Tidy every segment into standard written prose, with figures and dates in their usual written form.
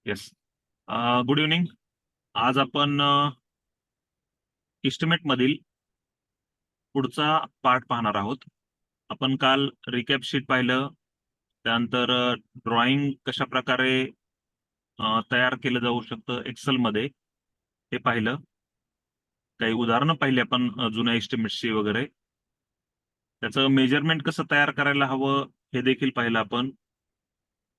Yes. Good evening. आज आपण estimate मधील पुढचा पार्ट पाहणार आहोत. आपण काल रिकॅप शीट पाहिलं, त्यानंतर ड्रॉइंग कशा प्रकारे तयार केलं जाऊ शकतं एक्सेल मध्ये हे पाहिलं. काही उदाहरणं पाहिली आपण जुन्या एस्टिमेट्सची वगैरे. त्याचं मेजरमेंट कसं तयार करायला हवं हे देखील पाहिलं आपण.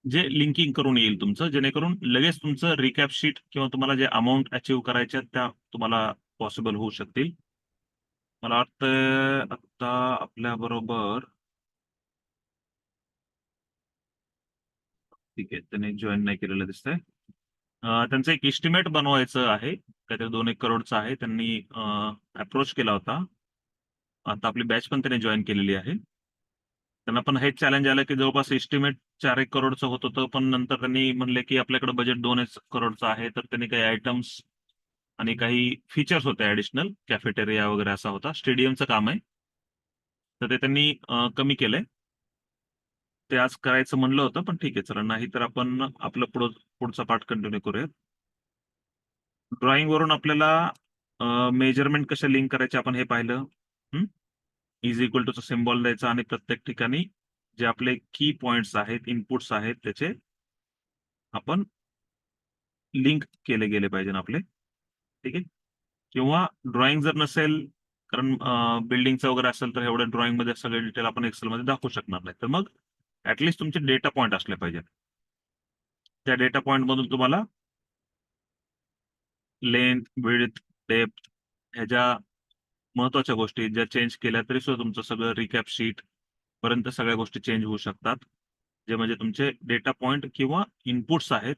जे लिंकिंग करून येईल तुमचं, जेणेकरून लगेच तुमचं रिकॅप शीट किंवा तुम्हाला जे अमाऊंट अचीव्ह करायच्या त्या तुम्हाला पॉसिबल होऊ शकतील. मला वाटतं आता आपल्या बरोबर ठीक आहे, त्यांनी जॉईन नाही केलेलं दिसतंय. त्यांचं एक इस्टिमेट बनवायचं आहे, काहीतरी 2-1 करोडचं आहे. त्यांनी अप्रोच केला होता. आता आपली बॅच पण त्यांनी जॉईन केलेली आहे. त्यांना पण हेच चॅलेंज आलं की जवळपास इस्टिमेट 4-1 करोडचं होत होतं, पण नंतर त्यांनी म्हणले की आपल्याकडे बजेट 2 करोडचं आहे. तर त्यांनी काही आयटम्स आणि काही फीचर्स होते ऍडिशनल, कॅफेटेरिया वगैरे असा होता. स्टेडियमचं काम आहे, तर ते त्यांनी कमी केलंय. ते आज करायचं म्हणलं होतं, पण ठीक आहे चला, नाही तर आपण आपलं पुढचा पार्ट कंटिन्यू करूयात. ड्रॉइंग वरून आपल्याला मेजरमेंट कशा लिंक करायचे आपण हे पाहिलं. इज इक्वल टूचा सिम्बॉल द्यायचा आणि प्रत्येक ठिकाणी जे आपले की पॉइंट्स आहेत, इनपुट्स आहेत, त्याचे आपण लिंक केले गेले पाहिजे आपले. ठीक आहे. किंवा ड्रॉइंग जर नसेल, कारण बिल्डिंगचं वगैरे असेल, तर एवढ्या ड्रॉइंग मध्ये सगळे डिटेल आपण एक्सेल मध्ये दाखवू शकणार नाही. तर मग ऍटलिस्ट तुमचे डेटा पॉइंट असले पाहिजेत. त्या डेटा पॉइंट मधून तुम्हाला लेंथ, विड्थ, डेप्थ ह्याच्या महत्वाच्या गोष्टी ज्या चेंज केल्या तरी सुद्धा तुमचं सगळं रिकॅप शीट पर्यंत सगळ्या गोष्टी चेंज होऊ शकतात. जे म्हणजे तुमचे डेटा पॉइंट किंवा इनपुट्स आहेत,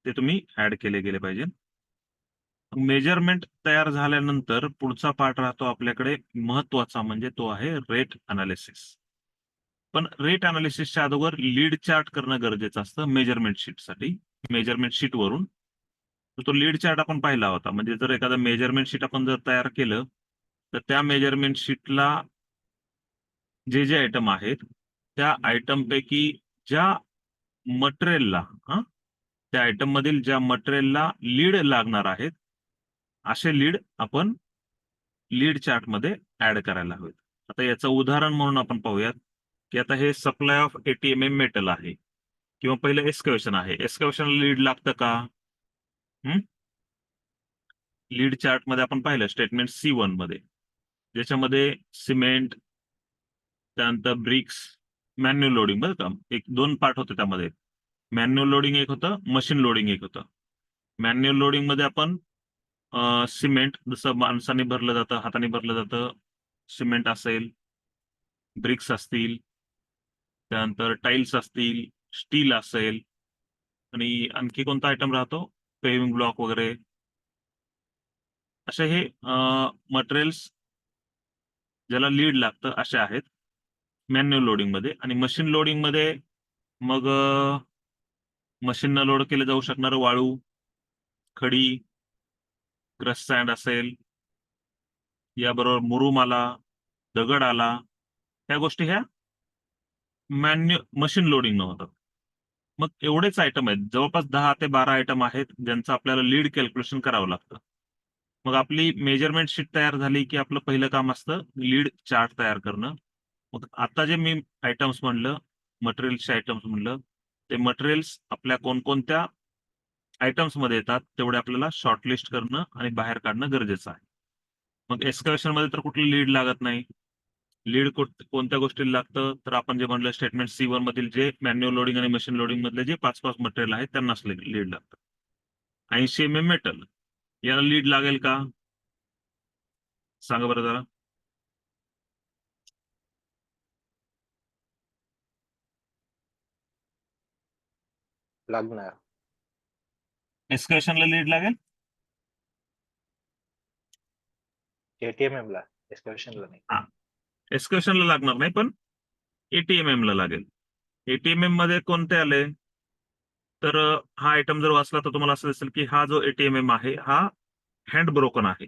ते तुम्ही ऍड केले गेले पाहिजे. मेजरमेंट तयार झाल्यानंतर पुढचा पार्ट राहतो आपल्याकडे महत्वाचा, म्हणजे तो आहे रेट अनालिसिस. पण रेट अनालिसिसच्या अगोदर लीड चार्ट करणं गरजेचं असतं मेजरमेंट शीटसाठी. मेजरमेंट शीट वरून तर तो लीड चार्ट आपण पाहिला होता. म्हणजे जर एखादं मेजरमेंट शीट आपण जर तयार केलं, तर त्या मेजरमेंट शीटला जे जे आयटम आहेत, त्या आयटम पैकी ज्या मटेरियलला त्या आयटम मधील ज्या मटेरियलला लीड लागणार आहेत, असे लीड आपण लीड चार्ट मध्ये ऍड करायला हवेत. आता याचं उदाहरण म्हणून आपण पाहूयात की आता हे सप्लाय ऑफ ATMM मेटल आहे, किंवा पहिलं एस्कवेशन आहे. एस्कवेशनला लीड लागतं का? लीड चार्ट मध्ये आपण पाहिलं स्टेटमेंट C1 मध्ये, ज्याच्यामध्ये सिमेंट, त्यानंतर ब्रिक्स, मॅन्युअल लोडिंग, बरं का, एक 2 पार्ट होते त्यामध्ये. मॅन्युअल लोडिंग एक होतं, मशीन लोडिंग एक होतं. मॅन्युअल लोडिंग मध्ये आपण सिमेंट जसं माणसाने भरलं जातं, हाताने भरलं जातं, सिमेंट असेल, ब्रिक्स असतील, त्यानंतर टाईल्स असतील, स्टील असेल, आणि आणखी कोणता आयटम राहतो, पेविंग ब्लॉक वगैरे, असे हे मटेरियल्स ज्याला लीड लागतं असे आहेत मॅन्युअल लोडिंग मध्ये. आणि मशीन लोडिंग मध्ये मग मशीननं लोड केलं जाऊ शकणारं वाळू, खडी, क्रश सँड असेल, याबरोबर मुरुम आला, दगड आला, ह्या गोष्टी ह्या मशीन लोडिंग न होतं. मग एवढेच आयटम आहेत, जवळपास 10 ते 12 आयटम आहेत ज्यांचं आपल्याला लीड कॅल्क्युलेशन करावं लागतं. मग आपली मेजरमेंट शीट तयार झाली की आपलं पहिलं काम असतं लीड चार्ट तयार करणं. मग आता जे मी आयटम्स म्हणलं, मटेरियल्सचे आयटम्स म्हणलं, ते मटेरियल्स आपल्या कोणकोणत्या आयटम्स मध्ये येतात तेवढे आपल्याला शॉर्टलिस्ट करणं आणि बाहेर काढणं गरजेचं आहे. मग एस्कवेशन मध्ये तर कुठलं लीड लागत नाही. लीड कोणत्या गोष्टीला लागतं, तर आपण जे म्हणलं स्टेटमेंट C1 मधील जे मॅन्युअल लोडिंग आणि मशीन लोडिंग मधले जे 5 मटेरियल आहेत त्यांनाच लीड लागतं. 80 mm मेटल, याला लीड लागेल का? सांगा बरं जरा. लागणार. एस्कवेशनला लीड लागेल? ATMM ला, एस्कवेशनला नाही. हा, एस्कवेशनला लागणार नाही, पण ATMM ला लागेल. ATMM मध्ये कोणते आले, तर हा आयटम जर वाचला तर तुम्हाला असं दिसेल की हा जो ATMM आहे हा हँड ब्रोकन आहे.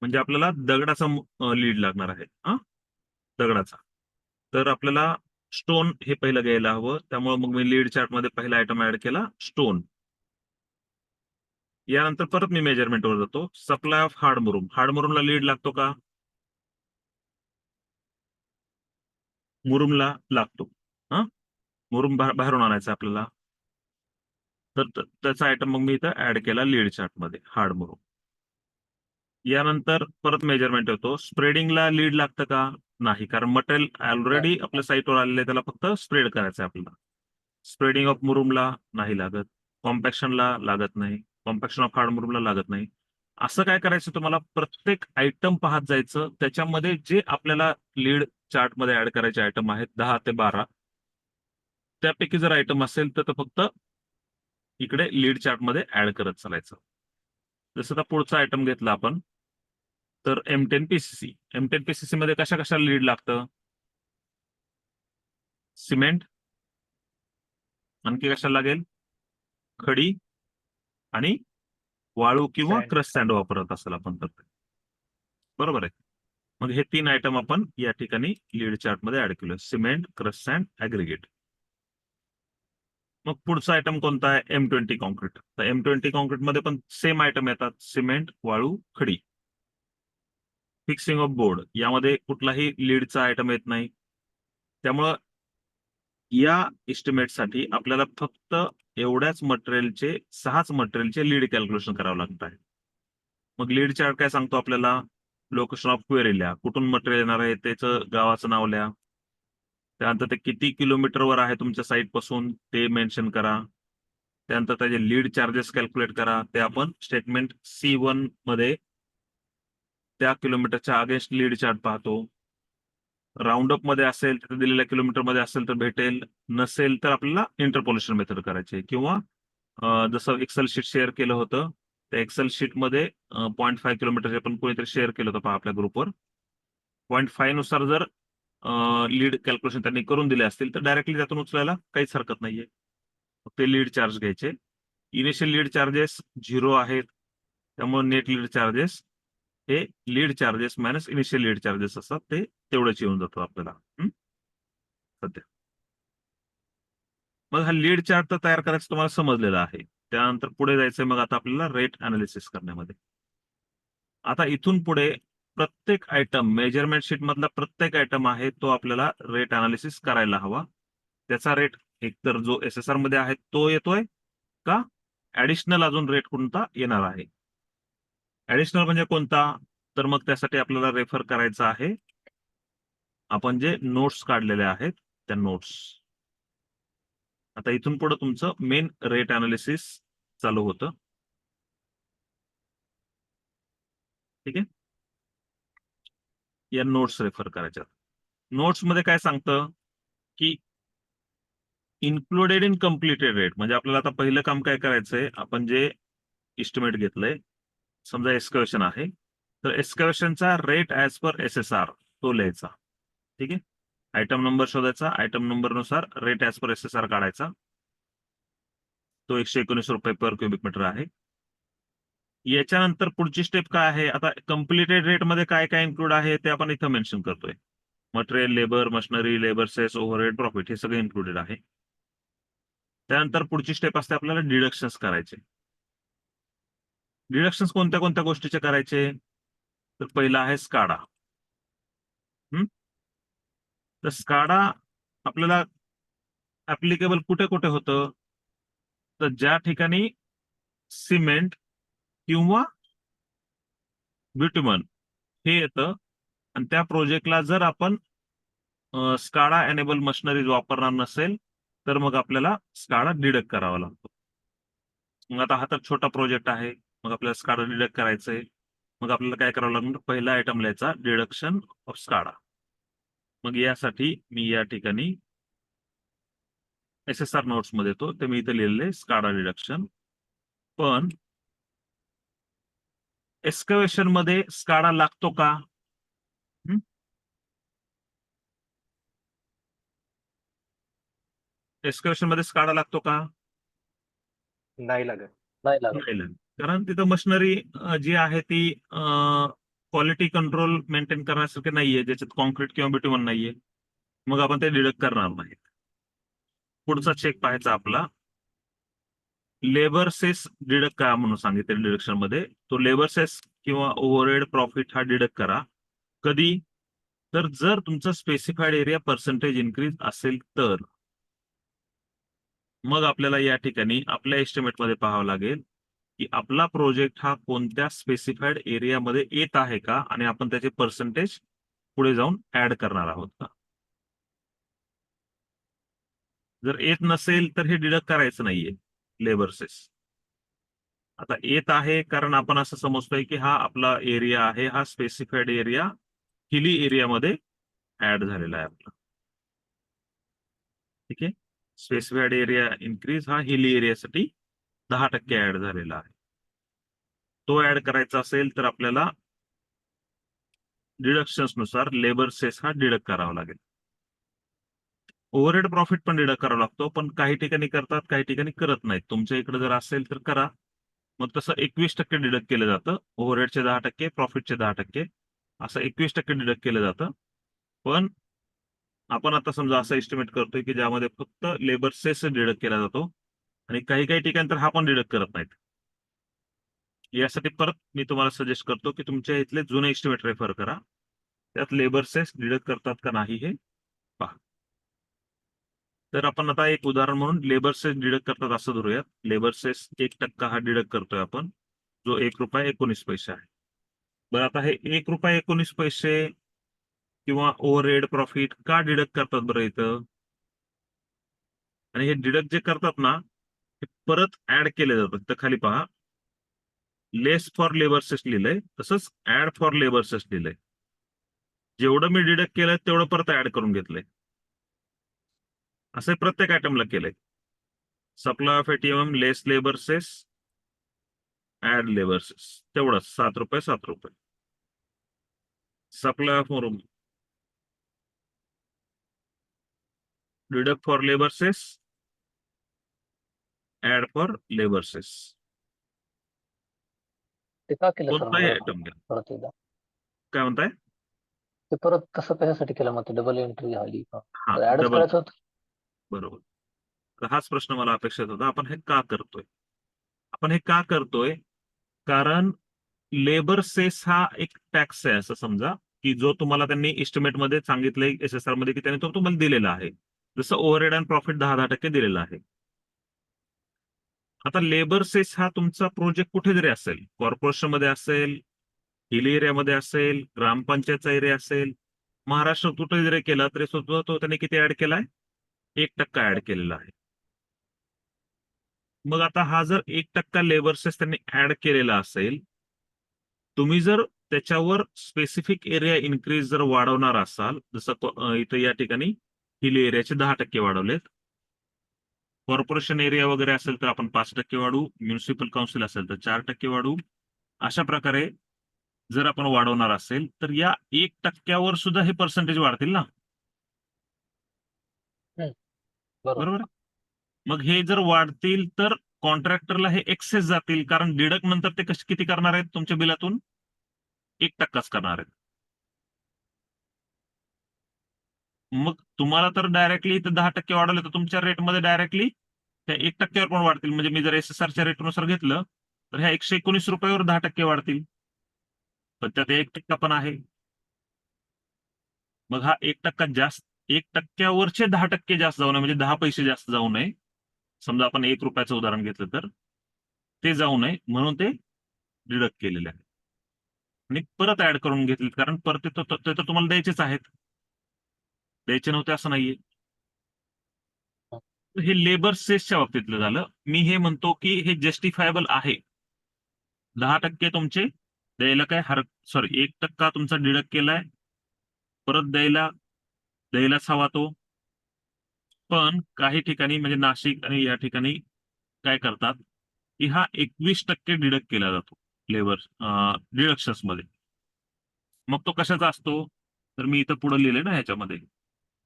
म्हणजे आपल्याला दगडाचा लीड लागणार आहे, दगडाचा. तर आपल्याला स्टोन हे पहिलं घ्यायला हवं. त्यामुळे मग मी लीड चार्ट मध्ये पहिला आयटम ऍड केला, स्टोन. यानंतर परत मी मेजरमेंटवर जातो. सप्लाय ऑफ हार्ड मुरुम. हार्ड मुरुमला लीड लागतो का? मुरुमला लागतो. हा, मुरुम बाहेरून आणायचा आपल्याला. तर त्याचा आयटम मग मी इथं ऍड केला लीड चार्ट मध्ये, हार्ड मुरुम. यानंतर परत मेजरमेंट येतो. स्प्रेडिंगला लीड लागतं का? नाही, कारण मटेरियल ऑलरेडी आपल्या साईटवर आलेलं आहे, त्याला फक्त स्प्रेड करायचं आहे आपल्याला. स्प्रेडिंग ऑफ मुरुमला नाही लागत, कॉम्पॅक्शनला लागत नाही, कॉम्पॅक्शन ऑफ हार्ड मुरुमला लागत नाही. असं काय करायचं, तुम्हाला प्रत्येक आयटम पाहत जायचं, त्याच्यामध्ये जे आपल्याला लीड चार्ट मध्ये ऍड करायचे आयटम आहेत 10 ते 12, त्यापैकी जर आयटम असेल तर फक्त इकडे लीड चार्ट मध्ये ऍड करत चालायचं. जसं आता पुढचा आयटम घेतला आपण, तर M10 PCC. M10 PCC मध्ये कशा कशाला लीड लागतं? सिमेंट, आणखी कशाला लागेल? खडी आणि वाळू किंवा Sand. क्रश सँड वापरत असेल आपण तर. बरोबर आहे. मग हे 3 आयटम आपण या ठिकाणी लीड चार्ट मध्ये ऍड केलं, सिमेंट, क्रश सँड, ऍग्रिगेट. मग पुढचा आयटम कोणता आहे? M20 concrete. तर M20 कॉन्क्रीट मध्ये पण सेम आयटम येतात, सिमेंट, वाळू, खडी. फिक्सिंग ऑफ बोर्ड, यामध्ये कुठलाही लीडचा आयटम येत नाही. त्यामुळं या इस्टिमेटसाठी आपल्याला फक्त एवढ्याच मटेरियलचे, 6च मटेरियलचे लीड कॅल्क्युलेशन करावं लागत आहे. मग लीड चार्ट काय सांगतो आपल्याला? लोकेशन ऑफ क्वेरी लिहा, कुठून मटेरियल येणार आहे त्याचं गावाचं नाव लिहा. त्यानंतर ते किती किलोमीटरवर आहे तुमच्या साईट पासून ते मेन्शन करा. त्यानंतर त्याचे लीड चार्जेस कॅल्क्युलेट करा. ते आपण स्टेटमेंट C1 मध्ये त्या किलोमीटरच्या अगेन्स्ट लीड चार्ट पाहतो. राऊंड अप मध्ये असेल तर दिलेल्या किलोमीटर मध्ये असेल तर भेटेल, नसेल तर आपल्याला इंटरपोलेशन मेथड करायची, किंवा जसं एक्सेल शीट शेअर केलं होतं, त्या एक्सेल शीट मध्ये 0.5 किलोमीटर पण कोणीतरी शेअर केलं होतं पहा आपल्या ग्रुपवर. 0.5 नुसार जर लीड कॅल्क्युलेशन त्यांनी करून दिले असतील तर डायरेक्टली त्यातून उचलायला काहीच हरकत नाहीये. ते लीड चार्ज घ्यायचे. इनिशियल लीड चार्जेस 0 आहेत, त्यामुळे नेट लीड चार्जेस हे lead charges minus initial lead charges असतात, ते तेवढंच येऊन जातो आपल्याला सध्या. मग हा लीड चार्ट तर तयार करायचं तुम्हाला समजलेला आहे. त्यानंतर पुढे जायचंय मग आता आपल्याला रेट अनालिसिस करण्यामध्ये. आता इथून पुढे प्रत्येक आयटम, मेजरमेंट शीट मधला प्रत्येक आयटम आहे तो आपल्याला रेट अनालिसिस करायला हवा. त्याचा रेट एकतर जो SSR मध्ये आहे तो येतोय का, ऍडिशनल अजून रेट कोणता येणार आहे. ऍडिशनल म्हणजे कोणता? तर मग त्यासाठी आपल्याला रेफर करायचं आहे आपण जे नोट्स काढलेले आहेत त्या नोट्स. आता इथून पुढे तुमचं मेन रेट अनालिसिस चालू होतं. ठीक आहे, या नोट्स रेफर करायच्या. नोट्स मध्ये काय सांगतं की इन्क्लुडेड इन कम्प्लिटेड रेट, म्हणजे आपल्याला आता पहिलं काम काय करायचंय, आपण जे इस्टिमेट घेतलंय, समजा एस्कवेशन आहे, तर एस्कवेशनचा रेट ऍज पर SSR तो लिहायचा. ठीक आहे, आयटम नंबर शोधायचा, आयटम नंबर नुसार रेट ऍज पर SSR काढायचा. तो 119 रुपये पर क्युबिक मीटर आहे. याच्यानंतर पुढची स्टेप काय आहे, आता कम्प्लिटेड रेट मध्ये काय काय इन्क्लूड आहे ते आपण इथं मेन्शन करतोय. Material, labour, machinery, labour cess, overhead, profit हे सगळे इन्क्लुडेड आहे. त्यानंतर पुढची स्टेप असते आपल्याला डिडक्शन्स करायचे. डिडक्शन्स कोणत्या कोणत्या गोष्टीचे करायचे? तर पहिला आहे स्काडा. तर स्काडा आपल्याला ऍप्लिकेबल कुठे कुठे होतं? तर ज्या ठिकाणी सिमेंट किंवा ब्युटिमन हे येतं, आणि त्या प्रोजेक्टला जर आपण स्काडा एनेबल मशिनरीज वापरणार नसेल तर मग आपल्याला स्काडा डिडक्ट करावा लागतो. मग आता हा तर छोटा प्रोजेक्ट आहे, मग आपल्याला स्काडा डिडक्ट करायचंय. मग आपल्याला काय करावं लागणार? पहिला आयटम लिहायचा डिडक्शन ऑफ स्काडा. मग यासाठी मी या ठिकाणी SSR नोट्स मध्ये येतो, ते मी इथे लिहिलेले स्काडा डिडक्शन. पण एक्सकवेशन मध्ये स्काडा लागतो का? एक्सकवेशन मध्ये स्काडा लागतो का? नाही लागत. नाही लागत. नाही लागत. कारण तिथं मशिनरी जी आहे ती क्वालिटी कंट्रोल मेंटेन करण्यासारखे नाहीये, ज्याच्यात कॉन्क्रीट किंवा बिट्युमन नाहीये. मग आपण ते डिडक्ट करणार नाही. पुढचा चेक पाहायचा आपला, लेबर सेस डिडक्ट करा म्हणून सांगितलं डिडक्शन मध्ये. तो लेबर सेस किंवा ओव्हरहेड प्रॉफिट हा डिडक्ट करा. कधी? तर जर तुमचा स्पेसिफाईड एरिया पर्सेंटेज इन्क्रीज असेल तर मग आपल्याला या ठिकाणी आपल्या एस्टिमेटमध्ये पाहावं लागेल की आपला प्रोजेक्ट हा कोणत्या स्पेसिफाईड एरियामध्ये येत आहे का, आणि आपण त्याचे पर्सेंटेज पुढे जाऊन ऍड करणार आहोत का. जर येत नसेल तर हे डिडक्ट करायचं नाहीये लेबर सेस. आता येत आहे कारण आपण असं समजतोय की हा आपला एरिया आहे, हा स्पेसिफाईड एरिया हिली एरियामध्ये ऍड झालेला आहे आपला. ठीक आहे. स्पेसिफाईड एरिया इन्क्रीज हा हिली एरियासाठी 10% ऍड झालेला आहे. तो ऍड करायचा असेल तर आपल्याला डिडक्शन्स नुसार लेबर सेस हा डिडक्ट करावा लागेल. ओव्हरहेड प्रॉफिट पण डिडक्ट करावा लागतो, पण काही ठिकाणी करतात, काही ठिकाणी करत नाहीत. तुमच्या इकडे जर असेल तर करा. मग तसं 21% डिडक्ट केलं जातं. ओव्हरहेडचे 10%, प्रॉफिटचे 10%, असं 21% डिडक्ट केलं जातं. पण आपण आता समजा असं एस्टिमेट करतोय की ज्यामध्ये फक्त लेबर सेस डिडक्ट केला जातो, आणि काही काही ठिकाणी तर हा पण डिडक्ट करत नाहीत. यासाठी परत मी तुम्हाला सजेस्ट करतो की तुमच्या इथले जुने एस्टिमेट रेफर करा. त्यात लेबर सेस डिडक्ट करतात का नाही हे पहा. तर आपण आता एक उदाहरण म्हणून लेबर सेस डिडक्ट करतात असं धरूयात. लेबर सेस 1% हा डिडक्ट करतोय आपण, जो ₹1.19 आहे. बरं, आता हे ₹1.19 किंवा ओव्हरहेड प्रॉफिट का डिडक्ट करतात बरं इथं? आणि हे डिडक्ट जे करतात ना, हे परत ऍड केले जातात. तर खाली पहा, लेस फॉर लेबर सेस लिहिलंय, तसंच ऍड फॉर लेबर सेस लिहिलंय. जेवढं मी डिडक्ट केलंय तेवढं परत ऍड करून घेतलंय. असं प्रत्येक आयटमला केलंय. Supply of ATM less labour cess add labour cess, तेवढंच ₹7, ₹7. Supply of room deduct for labour cess add for labour cess. ते का केलं सर? कोणताही मला आयटम घ्या. परत एकदा काय म्हणताय? ते परत कसं कशासाठी केलं? मग ते डबल एंट्री झाली का? हा, ऍडच डबल. करायचं होतं. बरोबर. तर हाच प्रश्न मला अपेक्षित होता. आपण हे का करतोय? आपण हे का करतोय? कारण लेबर सेस हा एक टॅक्स आहे असं समजा, की जो तुम्हाला त्यांनी एस्टिमेटमध्ये सांगितलंय SSR मध्ये की त्यांनी तो तुम्हाला दिलेला आहे. जसं ओव्हरहेड अँड प्रॉफिट 10% दिलेला आहे. आता लेबर सेस हा तुमचा प्रोजेक्ट कुठे जरी असेल, कॉर्पोरेशन मध्ये असेल, हिल एरियामध्ये असेल, ग्रामपंचायतचा एरिया असेल, महाराष्ट्र कुठे जरी केला तरी सुद्धा तो त्यांनी किती ऍड केलाय? 1% ऍड केलेला आहे. मग आता हा जर 1% लेबर सेस त्यांनी ऍड केलेला असेल, तुम्ही जर त्याच्यावर स्पेसिफिक एरिया इन्क्रीज जर वाढवणार असाल, जसं इथं या ठिकाणी हिल एरियाचे 10% वाढवलेत. कॉर्पोरेशन एरिया वगैरे असेल तर आपण 5% वाढवू, म्युनिसिपल काउन्सिल असेल तर 4% वाढवू. अशा प्रकारे जर आपण वाढवणार असेल तर या 1%वर सुद्धा हे पर्सेंटेज वाढतील ना, बरोबर. बरोबर आहे? मग हे जर वाढतील तर कॉन्ट्रॅक्टरला हे एक्सेस जातील, कारण डिडक्ट नंतर ते किती करणार आहेत तुमच्या बिलातून? 1%च करणार आहेत. मग तुम्हाला तर डायरेक्टली इथं 10% वाढवले तर तुमच्या रेटमध्ये डायरेक्टली त्या 1%वर पण वाढतील. म्हणजे मी जर SSRच्या रेटनुसार घेतलं तर ह्या ₹119 10% वाढतील. पण त्यात 1% पण आहे. मग हा 1% जास्त, 1%वरचे 10% जास्त जाऊ नये, म्हणजे 10 पैसे जास्त जाऊ नये. समजा आपण ₹1 उदाहरण घेतलं तर ते जाऊ नये म्हणून ते डिडक्ट केलेले आहे. आणि परत ऍड करून घेतलेत, कारण परत ते तर तुम्हाला द्यायचेच आहेत. द्यायचे नव्हते असं नाहीये. हे लेबर सेसच्या बाबतीतलं झालं. मी हे म्हणतो की हे जस्टिफायबल आहे. 10% तुमचे द्यायला काय सॉरी, 1% तुमचा डिडक्ट केलाय, परत द्यायलाच हवा तो. पण काही ठिकाणी म्हणजे नाशिक आणि या ठिकाणी काय करतात की हा 21% डिडक्ट केला जातो लेबर डिडक्शन्स मध्ये. मग तो कशाचा असतो? तर मी इथं पुढे लिहिलंय ना ह्याच्यामध्ये,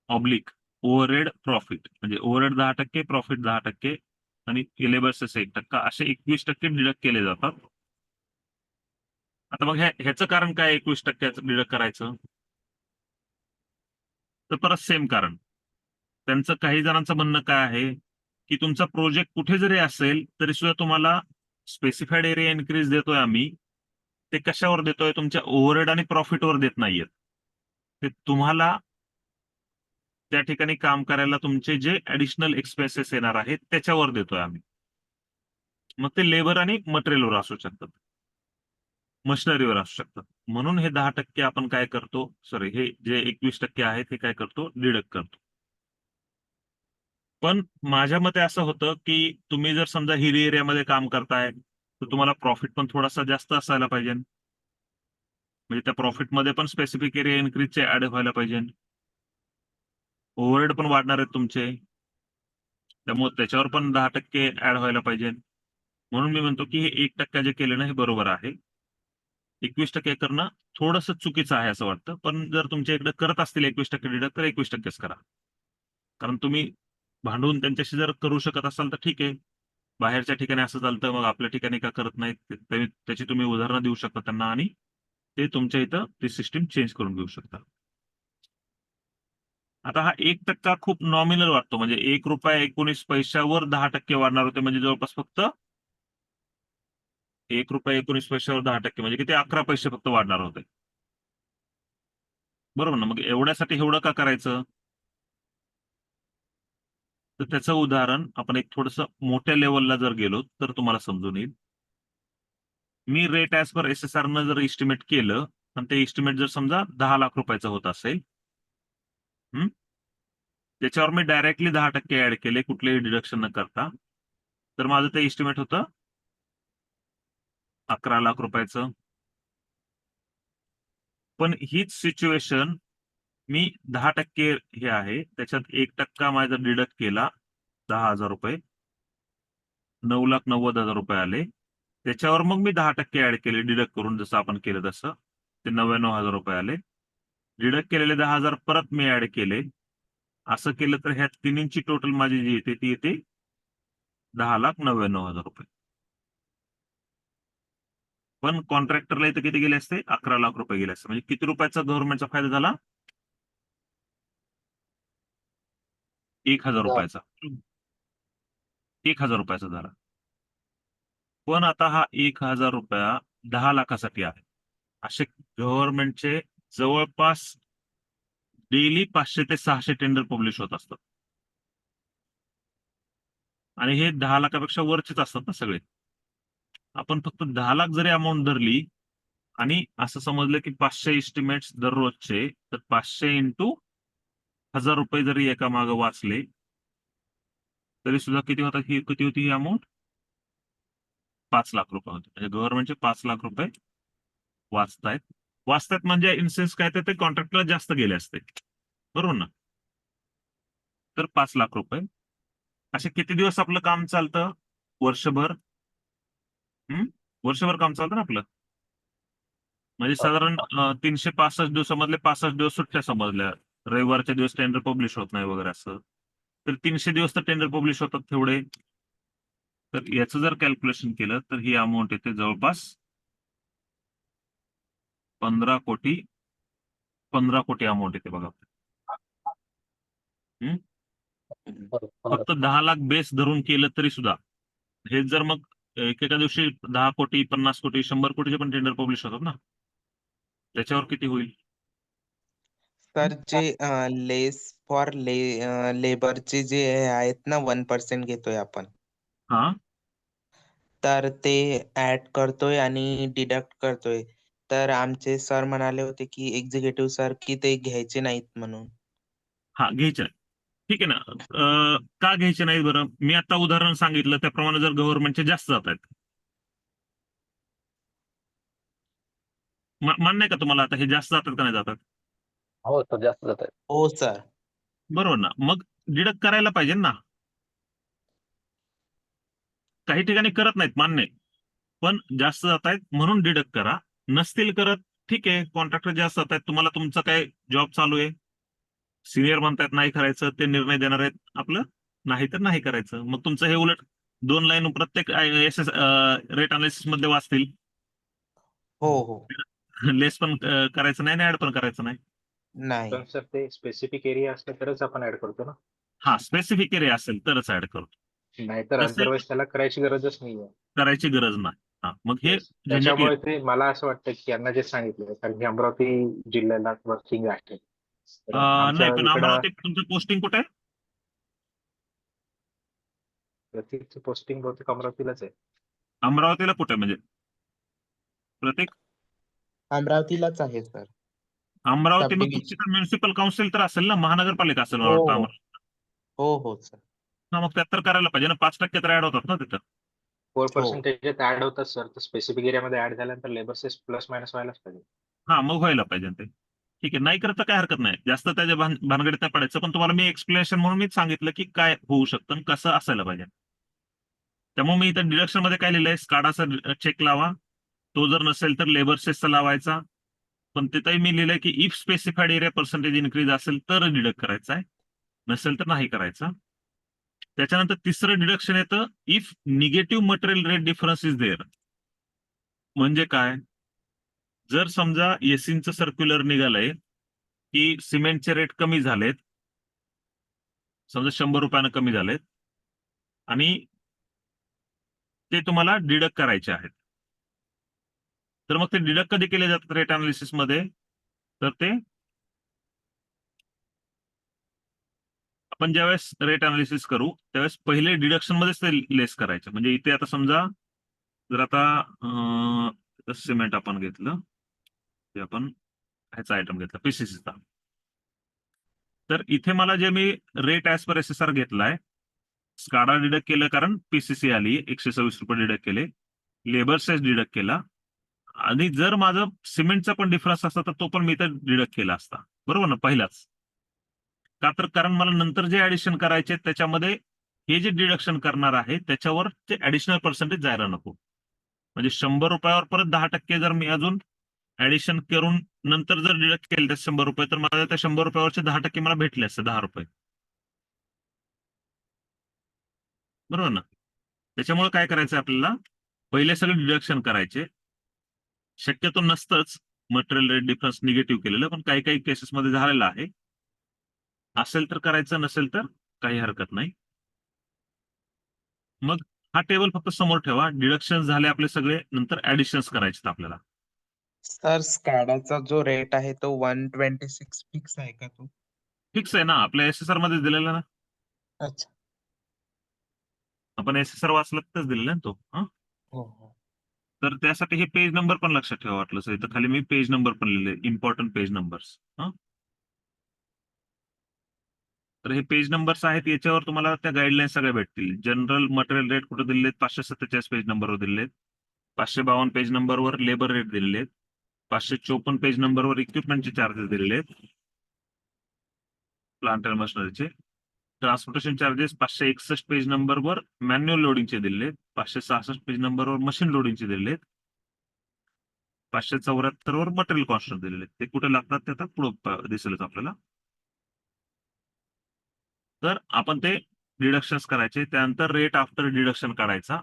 ऑब्लिक ओव्हरहेड प्रॉफिट, म्हणजे ओव्हरहेड 10%, प्रॉफिट 10%, आणि लेबर सेस 1%, असे 21% डिडक्ट केले जातात. आता मग ह्याचं कारण काय 21% डिडक्ट करायचं? तर परत सेम कारण. त्यांचं काही जणांचं म्हणणं काय आहे की तुमचा प्रोजेक्ट कुठे जरी असेल तरी सुद्धा तुम्हाला स्पेसिफाईड एरिया इन्क्रीज देतोय आम्ही, ते कशावर देतोय? तुमच्या ओव्हरहेड आणि प्रॉफिटवर देत नाहीयेत. ते तुम्हाला त्या ठिकाणी काम करायला तुमचे जे ऍडिशनल एक्सपेन्सेस येणार आहेत त्याच्यावर देतोय आम्ही. मग ते लेबर आणि मटेरियलवर असू शकतात, मशिनरीवर असू शकतात. म्हणून हे 10% आपण काय करतो, सॉरी, हे जे 21% आहेत हे काय करतो, डिडक्ट करतो. पण माझ्या मते असं होतं की तुम्ही जर समजा हिल एरियामध्ये काम करताय तर तुम्हाला प्रॉफिट पण थोडासा जास्त असायला पाहिजे. म्हणजे त्या प्रॉफिटमध्ये पण स्पेसिफिक एरिया इन्क्रीजचे ऍड व्हायला पाहिजे. ओव्हरहेड पण वाढणार आहेत तुमचे, त्यामुळे त्याच्यावर पण 10% ऍड व्हायला पाहिजे. म्हणून मी म्हणतो की हे 1% जे केलं ना हे बरोबर आहे. 21% करणं थोडंसं चुकीचं आहे असं वाटतं. पण जर तुमच्या इकडे करत असतील 21% डिडक्ट तर 21%च करा. कारण तुम्ही भांडवून त्यांच्याशी जर करू शकत असाल तर ठीक आहे. बाहेरच्या ठिकाणी असं चालतं, मग आपल्या ठिकाणी का करत नाहीत? त्याची तुम्ही उदाहरणं देऊ शकता त्यांना आणि ते तुमच्या इथं ती सिस्टीम चेंज करून घेऊ शकता. आता हा 1% खूप नॉमिनल वाटतो, म्हणजे ₹1.19 10% वाढणार होते, म्हणजे जवळपास फक्त ₹1.19 10% म्हणजे किती 11 पैसे फक्त वाढणार होते. बरोबर ना? मग एवढ्यासाठी एवढं का करायचं? तर त्याचं उदाहरण आपण एक थोडंसं मोठ्या लेवलला जर गेलो तर तुम्हाला समजून येईल. मी रेट ऍज पर SSR न जर इस्टिमेट केलं आणि ते इस्टिमेट जर समजा 10 लाख रुपयाचं होत असेल, त्याच्यावर मी डायरेक्टली 10% ऍड केले कुठलेही डिडक्शन न करता, तर माझं ते इस्टिमेट होतं 11 लाख रुपयाचं. पण हीच सिच्युएशन मी 10% हे आहे त्याच्यात 1% माझा डिडक्ट केला, 10,000 रुपये, 9,90,000 रुपये आले. त्याच्यावर मग मी 10% ऍड केले डिडक्ट करून, जसं आपण केलं तसं, ते 99,000 रुपये आले. डिडक्ट केलेले 10,000 परत मी ऍड केले. असं केलं तर ह्या तिन्हींची टोटल माझी जी येते ती येते 10,99,000 रुपये. पण कॉन्ट्रॅक्टरला इथे किती गेले असते? 11 लाख रुपये गेले असते. म्हणजे किती रुपयाचा गव्हर्नमेंटचा फायदा झाला? 1,000 10. रुपयाचा. 1,000 रुपयाचा झाला. पण आता हा 1,000 रुपया 10 लाखासाठी आहे. असे गव्हर्नमेंटचे जवळपास डेली 500 ते 600 टेंडर पब्लिश होत असतात. आणि हे 10 लाखापेक्षा वरचेच असतात ना सगळे. आपण फक्त 10 लाख जरी अमाऊंट धरली आणि असं समजलं की 500 इस्टिमेट्स दररोजचे, तर 500 इंटू 1,000 रुपये जरी एका मागे वाचले तरी सुद्धा किती होतात? ही किती होती ही अमाऊंट? 5 लाख रुपये होते. म्हणजे गव्हर्नमेंटचे 5 लाख रुपये वाचतायत. वाचतायत म्हणजे इन्सेन्स काय, तर ते कॉन्ट्रॅक्टला जास्त गेले असते, बरोबर ना? तर 5 लाख रुपये. असे किती दिवस आपलं काम चालतं? वर्षभर. वर्षभर काम चालतं ना आपलं. म्हणजे साधारण 365 दिवसामधले 65 दिवस सुट्ट्या समजल्या. रविवारच्या दिवस टेंडर पब्लिश होत नाही वगैरे असं. तर 300 दिवस तर टेंडर पब्लिश होतात तेवढे. तर याचं जर कॅल्क्युलेशन केलं तर ही अमाऊंट येते जवळपास 15 कोटी. 15 कोटी अमाऊंट येते बघा. हम्म? बरोबर. फक्त 10 लाख बेस धरून केलं तरी सुद्धा हे जर मग एकेका दिवशी 10 कोटी, 50 कोटी, 100 कोटीचे पण टेंडर पब्लिश होतात ना, त्याच्यावर किती होईल? सर जे लेस फॉर लेबरचे जे हे आहेत ना 1% घेतोय आपण, हा, तर ते ऍड करतोय आणि डिडक्ट करतोय. तर आमचे सर म्हणाले होते की एक्झिक्युटिव्ह सर की ते घ्यायचे नाहीत म्हणून. हा, घ्यायचं. ठीक आहे ना. का घ्यायचे नाहीत बरं? मी आता उदाहरण सांगितलं त्याप्रमाणे जर गव्हर्नमेंटचे जास्त जात आहेत, मान्य आहे का तुम्हाला? आता हे जास्त जातात का नाही जातात? हो, तो जास्त जात आहे. हो सर. बरोबर ना? मग डिडक्ट करायला पाहिजे ना. काही ठिकाणी करत नाहीत, मान्य आहे. पण जास्त जात आहेत म्हणून डिडक्ट करा. नसतील करत, ठीक आहे, कॉन्ट्रॅक्टर जास्त जात आहेत, तुम्हाला तुमचा काय जॉब चालू आहे, सिनियर म्हणतायत नाही करायचं, ते निर्णय देणार आहेत, आपलं नाही तर नाही करायचं. मग तुमचं हे उलट 2 लाईन प्रत्येक रेट अनालिसिस मध्ये वाचतील. हो हो. लेस पण करायचं नाही आणि ऍड पण करायचं नाही. नाही. पण सर ते स्पेसिफिक एरिया असलं तरच आपण ऍड करतो ना. हा, स्पेसिफिक एरिया असेल तरच ऍड करतो. नाहीतर तसे अदरवाईज त्याला करायची गरजच नाहीये. करायची गरज नाही. हा मग हे येस, झंझट येत त्याच्यामुळे ते मला असं वाटतं की यांना जे सांगितलं, कारण की अमरावती जिल्ह्याला वर्किंग आहे, तर नाही, आमच्या पण इकडं अमरावतीत तुमचं पोस्टिंग कुठे आहे? प्रतीकची पोस्टिंग बहुतेक अमरावतीलाच आहे. अमरावतीला कुठे म्हणजे प्रत्येक अमरावतीलाच आहे सर. अमरावती, सब मग तुमची डिव्हिजन. तर म्युन्सिपल काउन्सिल तर असेल ना, महानगरपालिका असेल मला हो वाटतं हो अमरावती. हो हो सर. हा मग त्यात तर करायला पाहिजे ना, 5% तर ऍड होतात ना तिथं. 4% त्याच्यात ऍड होतात सर, तर स्पेसिफिक एरियामध्ये ऍड झाल्यानंतर लेबर सेस प्लस मायनस व्हायलाच पाहिजे. हा मग व्हायला पाहिजे ते. ठीक आहे, नाही करत तर काय हरकत नाही, जास्त त्याच्या भानगडीत नाही पडायचं. पण तुम्हाला मी एक्सप्लेनेशन म्हणून मी सांगितलं की काय होऊ शकतं आणि कसं असायला पाहिजे. त्यामुळे मी इथं डिडक्शन मध्ये काय लिहिलंय, स्काडाचा चेक लावा, तो जर नसेल तर लेबर सेसचा लावायचा. पण तिथंही मी लिहिलंय की if specified area percentage increase असेल तर डिडक्ट करायचा आहे, नसेल तर नाही करायचा. त्याच्यानंतर तिसरं डिडक्शन येतं if negative material rate difference is there. म्हणजे काय, जर समजा एसीचं सर्क्युलर निघालंय की सिमेंटचे रेट कमी झालेत, समजा 100 रुपयानं कमी झालेत आणि ते तुम्हाला डिडक्ट करायचे आहेत, तर मग ते डिडक्ट कधी केले जातात रेट अनालिसिस मध्ये, तर ते आपण ज्यावेळेस रेट अनालिसिस करू त्यावेळेस पहिले डिडक्शन मध्येच ते लेस करायचे. म्हणजे इथे आता समजा जर आता सिमेंट आपण घेतलं, ते आपण ह्याचा आयटम घेतला पीसीसीचा, तर इथे मला जे मी रेट ऍज पर एसएसआर घेतलाय, स्काडा डिडक्ट केलं कारण पीसीसी आली, 126 रुपये डिडक्ट केले, लेबर सेस डिडक्ट केला, आणि जर माझं सिमेंटचा पण डिफरन्स असता तर तो पण मी इथं डिडक्ट केला असता, बरोबर ना, पहिलाच. का तर कारण मला नंतर जे ऍडिशन करायचे त्याच्यामध्ये हे जे डिडक्शन करणार आहे त्याच्यावर ते ऍडिशनल पर्सेंटेज जायला नको. म्हणजे 100 रुपयावर परत 10% जर मी अजून ऍडिशन करून नंतर जर डिडक्ट केले त्या 100 रुपये, तर मला त्या 100 रुपयावरचे 10% मला भेटले असते, 10 रुपये, बरोबर ना. त्याच्यामुळे काय करायचं आपल्याला, पहिले सगळे डिडक्शन करायचे. शक्यतो नसतंच मटेरियल रेट डिफरन्स निगेटिव्ह केलेलं, पण काही काही केसेसमध्ये झालेलं आहे. असेल तर करायचं, नसेल तर काही हरकत नाही. मग हा टेबल फक्त समोर ठेवा, डिडक्शन झाले आपले सगळे, नंतर ऍडिशन्स करायचे आपल्याला. सर स्काडाचा जो रेट आहे तो 126 फिक्स आहे का तो? फिक्स आहे ना, आपल्या एसएसआर मध्ये दिलेला ना, अच्छा. आपण एसएसआर वाचला तिथंच दिलेला ना तो. हा, हो हो. तर त्यासाठी हे पेज नंबर पण लक्षात ठेवा वाटलं इथं खाली मी पेज नंबर पण लिहिले, इम्पॉर्टंट पेज नंबर्स. हा, तर हे पेज नंबर्स आहेत, याच्यावर तुम्हाला त्या गाईडलाईन सगळ्या भेटतील. जनरल मटेरियल रेट कुठे दिलेत, 547 पेज नंबरवर दिलेत. 552 पेज नंबरवर लेबर रेट दिलेले आहेत. 554 पेज नंबरवर इक्विपमेंटचे चार्जेस दिलेले आहेत, प्लांट अँड मशिनरीचे. ट्रान्सपोर्टेशन चार्जेस 561 पेज नंबरवर मॅन्युअल लोडिंगचे दिलेले आहेत. 566 पेज नंबरवर मशीन लोडिंगचे दिलेले आहेत. 574 वर मटेरियल कॉन्स्टंट दिलेले आहेत. ते कुठे लागतात ते आता पुढे दिसेलच आपल्याला. तर आपण ते डिडक्शन्स करायचे, त्यानंतर रेट आफ्टर डिडक्शन काढायचा,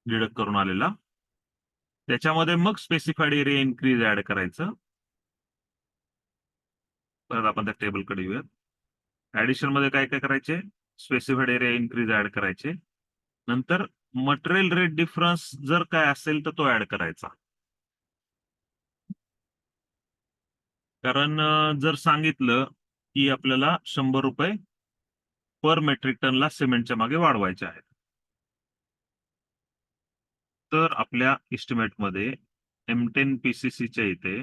डिडक्ट करून आलेला. त्याच्यामध्ये मग स्पेसिफाईड एरिया इन्क्रीज ऍड करायचं. परत आपण त्या टेबलकडे येऊयात. ऍडिशन मध्ये काय काय करायचे, स्पेसिफाईड एरिया इन्क्रीज ऍड करायचे, नंतर मटेरियल रेट डिफरन्स जर काय असेल तर तो ऍड करायचा. कारण जर सांगितलं की आपल्याला 100 रुपये पर मेट्रिक टनला सिमेंटच्या मागे वाढवायचे आहेत, तर आपल्या इस्टिमेटमध्ये M10 PCCच्या इथे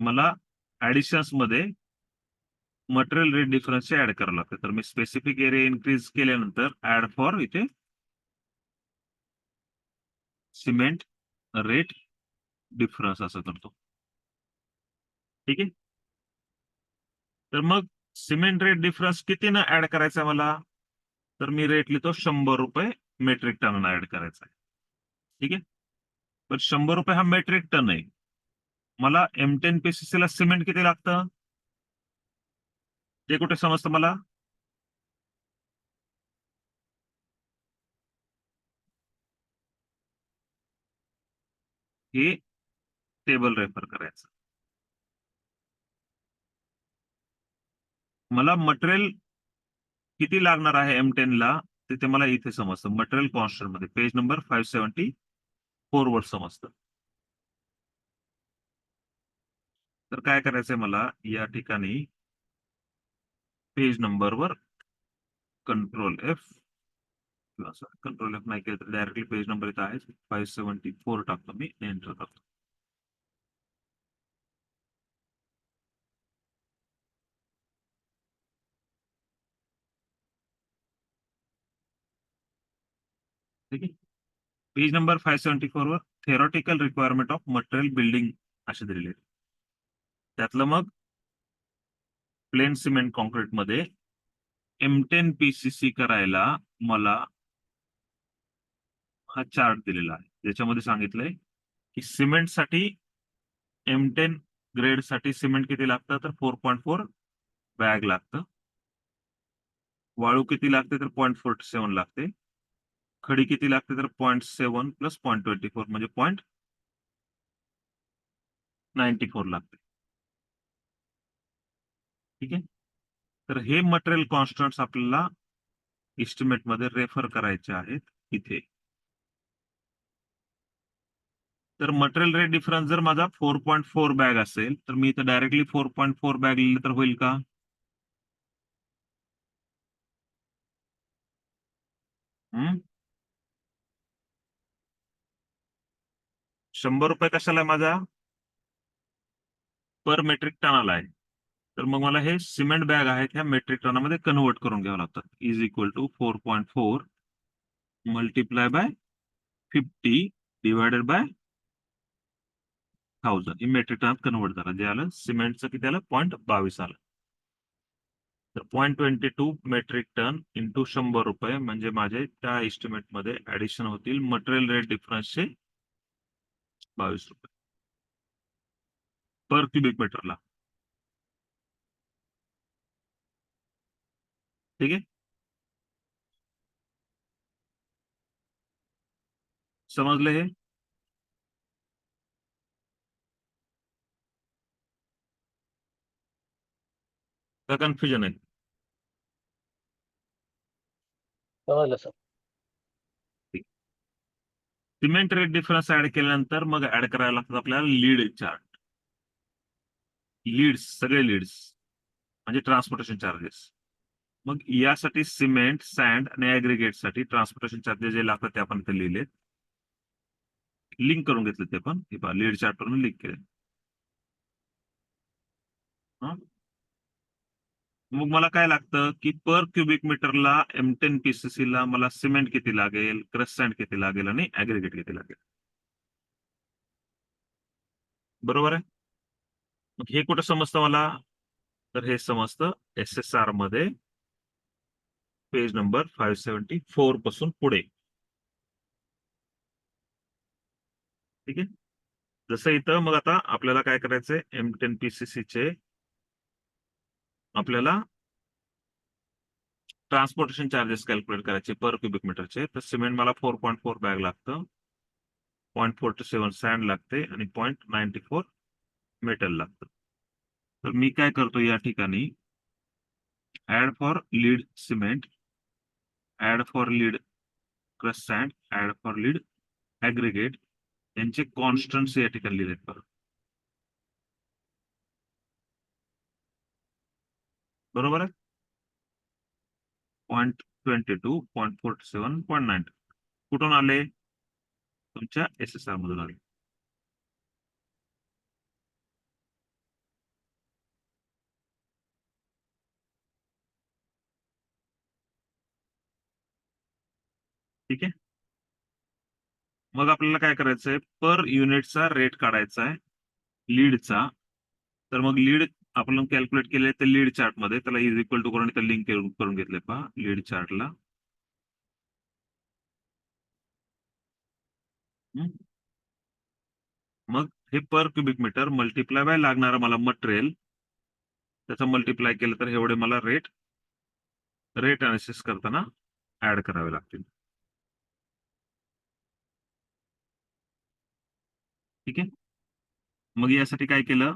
मला ऍडिशन्स मध्ये मटेरियल रेट डिफरन्स ऍड करावं लागतं. तर मी स्पेसिफिक एरिया इन्क्रीज केल्यानंतर ऍड फॉर इथे सिमेंट रेट डिफरन्स असं करतो. ठीक आहे, तर मग सिमेंट रेट डिफरन्स कितीनं ऍड करायचा मला, तर मी रेट लिहितो 100 रुपये मेट्रिक टन ऍड करायचा आहे. ठीक आहे, पण 100 रुपये हा मेट्रिक टन आहे. मला M10 PCC ला सिमेंट किती लागतं ते कुठे समजतं मला, हे टेबल रेफर करायचं. मला मटेरियल किती लागणार आहे M10 ला ते मला इथे समजतं मटेरियल कॉन्स्टंट मध्ये पेज नंबर 574 वर समजतं. तर काय करायचंय मला या ठिकाणी पेज नंबरवर कंट्रोल F कंट्रोल F नाही केलं तर डायरेक्टली पेज नंबर इथं आहे 574 टाकतो मी एंटर करतो. ठीक आहे. पेज नंबर 574 वर theoretical requirement of material building असे दिलेले आहेत. त्यातलं मग प्लेन सिमेंट कॉन्क्रीट मध्ये M10 PCC करायला मला हा चार्ट दिलेला आहे ज्याच्यामध्ये सांगितलंय की सिमेंटसाठी M10 ग्रेड साठी सिमेंट किती लागतं तर 4.4 बॅग लागतं. वाळू किती लागते तर 0.47 लागते. खडी किती लागते तर 0.7 प्लस 0.24 म्हणजे 0.94 लागते. ठीक आहे. तर हे मटेरियल कॉन्स्टंट्स आपल्याला इस्टिमेट मध्ये रेफर करायचे आहेत इथे. तर मटेरियल रेट डिफरन्स जर माझा 4.4 बॅग असेल तर मी इथं डायरेक्टली 4.4 बॅग लिहिलं तर होईल का? हम्म 100 रुपये कशाला आहे माझा पर मेट्रिक टनाला आहे. तर मग मला हे सिमेंट बॅग आहेत ह्या मेट्रिक टनामध्ये कन्वर्ट करून घ्यावं लागतात. Is equal to 4.4 multiply by 50 divided by 1000 हे मेट्रिक टनात कन्वर्ट झालं जे आलं सिमेंटचं किती आलं 0.22 आलं. तर 0.22 मेट्रिक टन इंटू 100 रुपये म्हणजे माझे त्या एस्टिमेट मध्ये ऍडिशन होतील मटेरियल रेट डिफरन्सचे 22 रुपये पर क्युबिक मीटरला. ठीक आहे. समजलं हे? का कन्फ्युजन आहे? समजलं sir. Cement rate difference add केल्यानंतर मग ऍड करायला लागतात आपल्याला लीड चार्ट. लीड्स सगळे लीड्स म्हणजे ट्रान्सपोर्टेशन चार्जेस. मग यासाठी सिमेंट सँड आणि ऍग्रिगेट साठी ट्रान्सपोर्टेशन चार्जेस जे लागतात ते आपण इथे लिहिले लिंक करून घेतले ते पण लीड चार्ट वरून लिंक केले. मग मला काय लागतं की पर क्युबिक मीटरला M10 PCC ला मला सिमेंट किती लागेल क्रश सँड किती लागेल आणि ऍग्रिगेट किती लागेल. बरोबर आहे. मग हे कुठं समजतं मला तर हे समजतं SSR मध्ये पेज नंबर 574 पासून पुढे. ठीक आहे. जसं इथं मग आता आपल्याला काय करायचंय M10 PCC चे आपल्याला ट्रान्सपोर्टेशन चार्जेस कॅल्क्युलेट करायचे पर क्युबिक मीटरचे. तर सिमेंट मला 4.4 बॅग लागतं 0.47 सँड लागते आणि 0.94 मेटल लागतं. तर मी काय करतो या ठिकाणी add for lead cement add for lead crush sand add for lead aggregate यांचे कॉन्स्टंट्स या ठिकाणी लिहिलेत बघा. बरोबर आहे. 0.22 0.47 0.9 कुठून आले तुमच्या SSR मधून आले. ठीक आहे. मग आपल्याला काय करायचंय पर युनिटचा रेट काढायचा आहे लीडचा. तर मग लीड आपण कॅल्क्युलेट केले ते लीड चार्ट मध्ये त्याला इज इक्वल टू करून इथं लिंक करून घेतले पहा लीड चार्टला. मग हे per cubic metre multiply by लागणारा मला मटेरियल त्याचा मल्टिप्लाय केलं तर एवढे मला रेट अनालिसिस करताना ऍड करावे लागतील. ठीक आहे. मग यासाठी काय केलं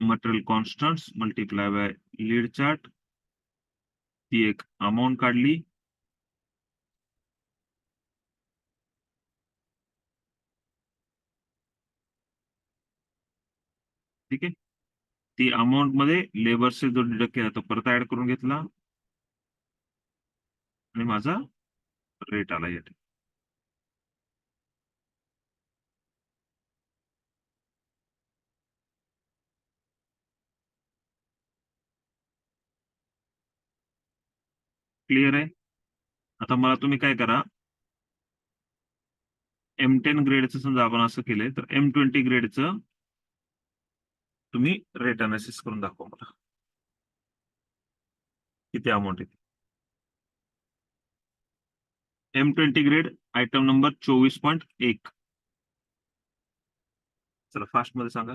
material constants multiply by lead chart ती एक अमाऊंट काढली. ठीक आहे. ती अमाऊंट मध्ये लेबरचे जो डिडक्ट केला तो परत ऍड करून घेतला आणि माझा रेट आला या ठिकाणी. क्लिअर आहे. आता मला तुम्ही काय करा, M10 ग्रेडचं समजा आपण असं केलंय तर M20 ग्रेडचं तुम्ही रेट अनालिसिस करून दाखवा मला किती अमाऊंट येते. M20 grade item number 24.1. चला फास्ट मध्ये सांगा.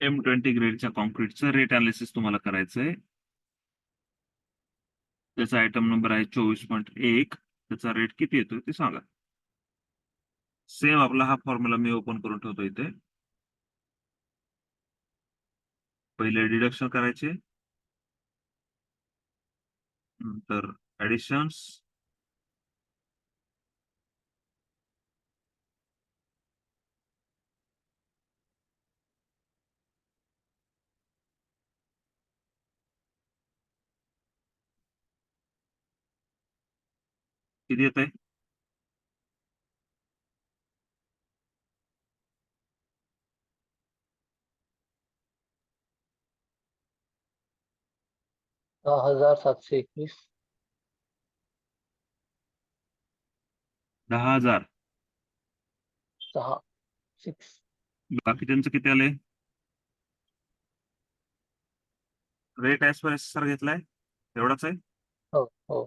M20 ग्रेडच्या कॉन्क्रीटचं रेट अनालिसिस तुम्हाला करायचंय. त्याचा आयटम नंबर आहे 24.1. त्याचा रेट किती येतोय ते सांगा. सेम आपला हा फॉर्म्युला मी ओपन करून ठेवतो इथे. पहिले डिडक्शन करायचे, नंतर ऍडिशन्स, किती येत आहे? दहा हजार 721. 10,000. 6 बाकीच्यांचं किती आले? रेट ऍज पर सर घेतलाय एवढाच आहे. हो हो.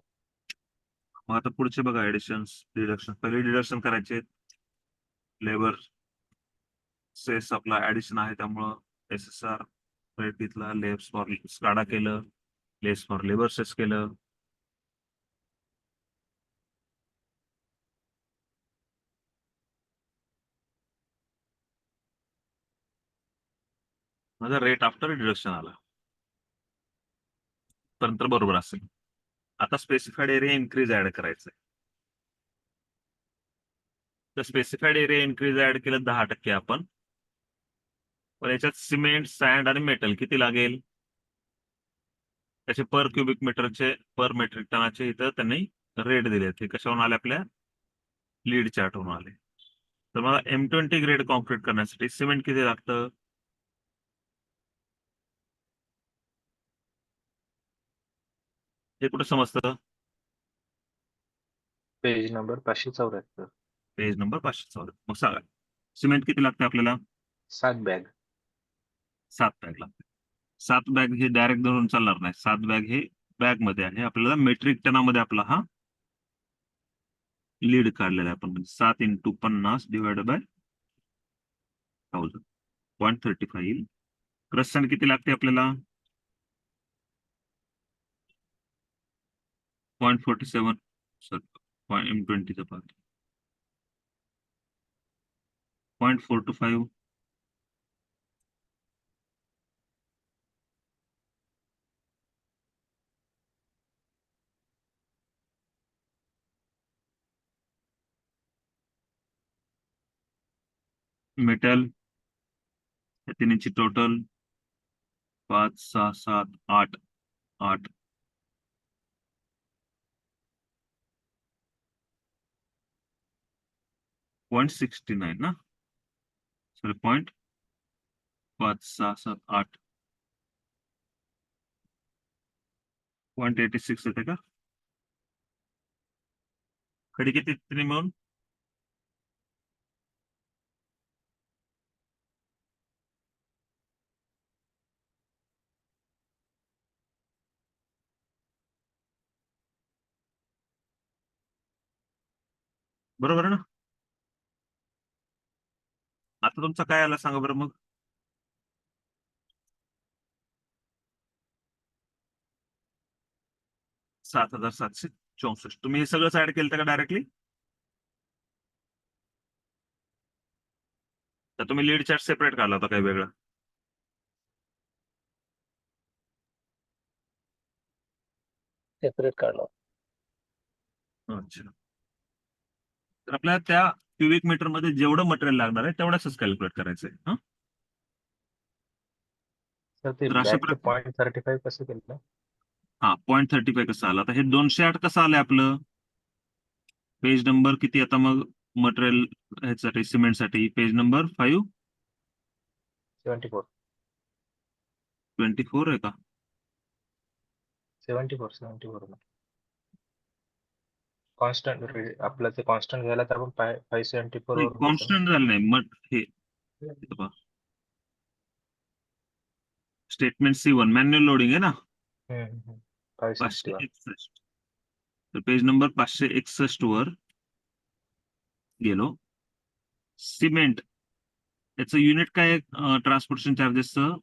मग आता पुढचे बघा, ऍडिशन्स, डिडक्शन. पहिले डिडक्शन करायचे. लेबर सेस आपला ऍडिशन आहे त्यामुळं SSR रेट घेतला. लेस फॉर स्काडा केलं, लेस फॉर लेबर सेस केलं. माझा रेट आफ्टर डिडक्शन आला पर्यंत बरोबर असेल. आता स्पेसिफाईड एरिया इन्क्रीज ऍड करायचंय. तर स्पेसिफाईड एरिया इन्क्रीज ऍड केलं 10% आपण. पण याच्यात सिमेंट, सँड आणि मेटल किती लागेल त्याचे पर क्युबिक मीटरचे, पर मेट्रिक टनाचे इथं त्यांनी रेट दिले. ते कशावरून आले? आपल्या लीड चार्टवरून आले. तर मला M20 ग्रेड कॉन्क्रीट करण्यासाठी सिमेंट किती लागतं? हे कुठं समजतं? Page number 574. Page number 514. मग सांगा सिमेंट किती लागते आपल्याला? 7 बॅग. 7 बॅग लागते. 7 बॅग हे डायरेक्ट धरून चालणार नाही. 7 बॅग हे बॅग मध्ये आहे. आपल्याला मेट्रिक टनामध्ये आपला हा लीड काढलेला आहे आपण. म्हणजे 7 × 50 डिवाइड बाय 1000, 0.35. क्रस्ट किती लागते आपल्याला? 0.47. सर M20चं पाहतो 0.425. मेटल 3 इंची टोटल 5, 6, 7, 8, 8. 0.69 ना, सॉरी 0.5, 6, 7, 8. 0.86 येते का? खडी किती तिने मिळून? बरोबर आहे ना. आता तुमचा काय आला सांगा बरं मग. $7,764. तुम्ही हे सगळंच ऍड केलं का डायरेक्टली? तर तुम्ही लीड चार्ट सेपरेट काढला होता काही वेगळा? सेपरेट काढला. अच्छा. तर आपल्याला त्या क्युबिक मीटर मध्ये जेवढं मटेरियल लागणार आहे तेवढंच कॅल्क्युलेट करायचंय. हा, सर ते तर अशा बॅकचं प्रकारे 0.35 कसं केलं? हा 0.35 कसं आलं. आता हे 208 कसं आलंय आपलं? पेज नंबर किती आता मग मटेरियल ह्यासाठी सिमेंटसाठी? पेज नंबर 74 524 आहे का? 74 कॉन्स्टंट आपलं ते कॉन्स्टंट घ्यायला तर आपण 574 नाही, वरून घेतो ना. कॉन्स्टंट झालं नाही. मग हे स्टेटमेंट C1 मॅन्युअल लोडिंग आहे ना. 561 561. तर पेज नंबर 561 वर गेलो. सिमेंट याचं युनिट काय आहे ट्रान्सपोर्टेशन चार्जेसचं?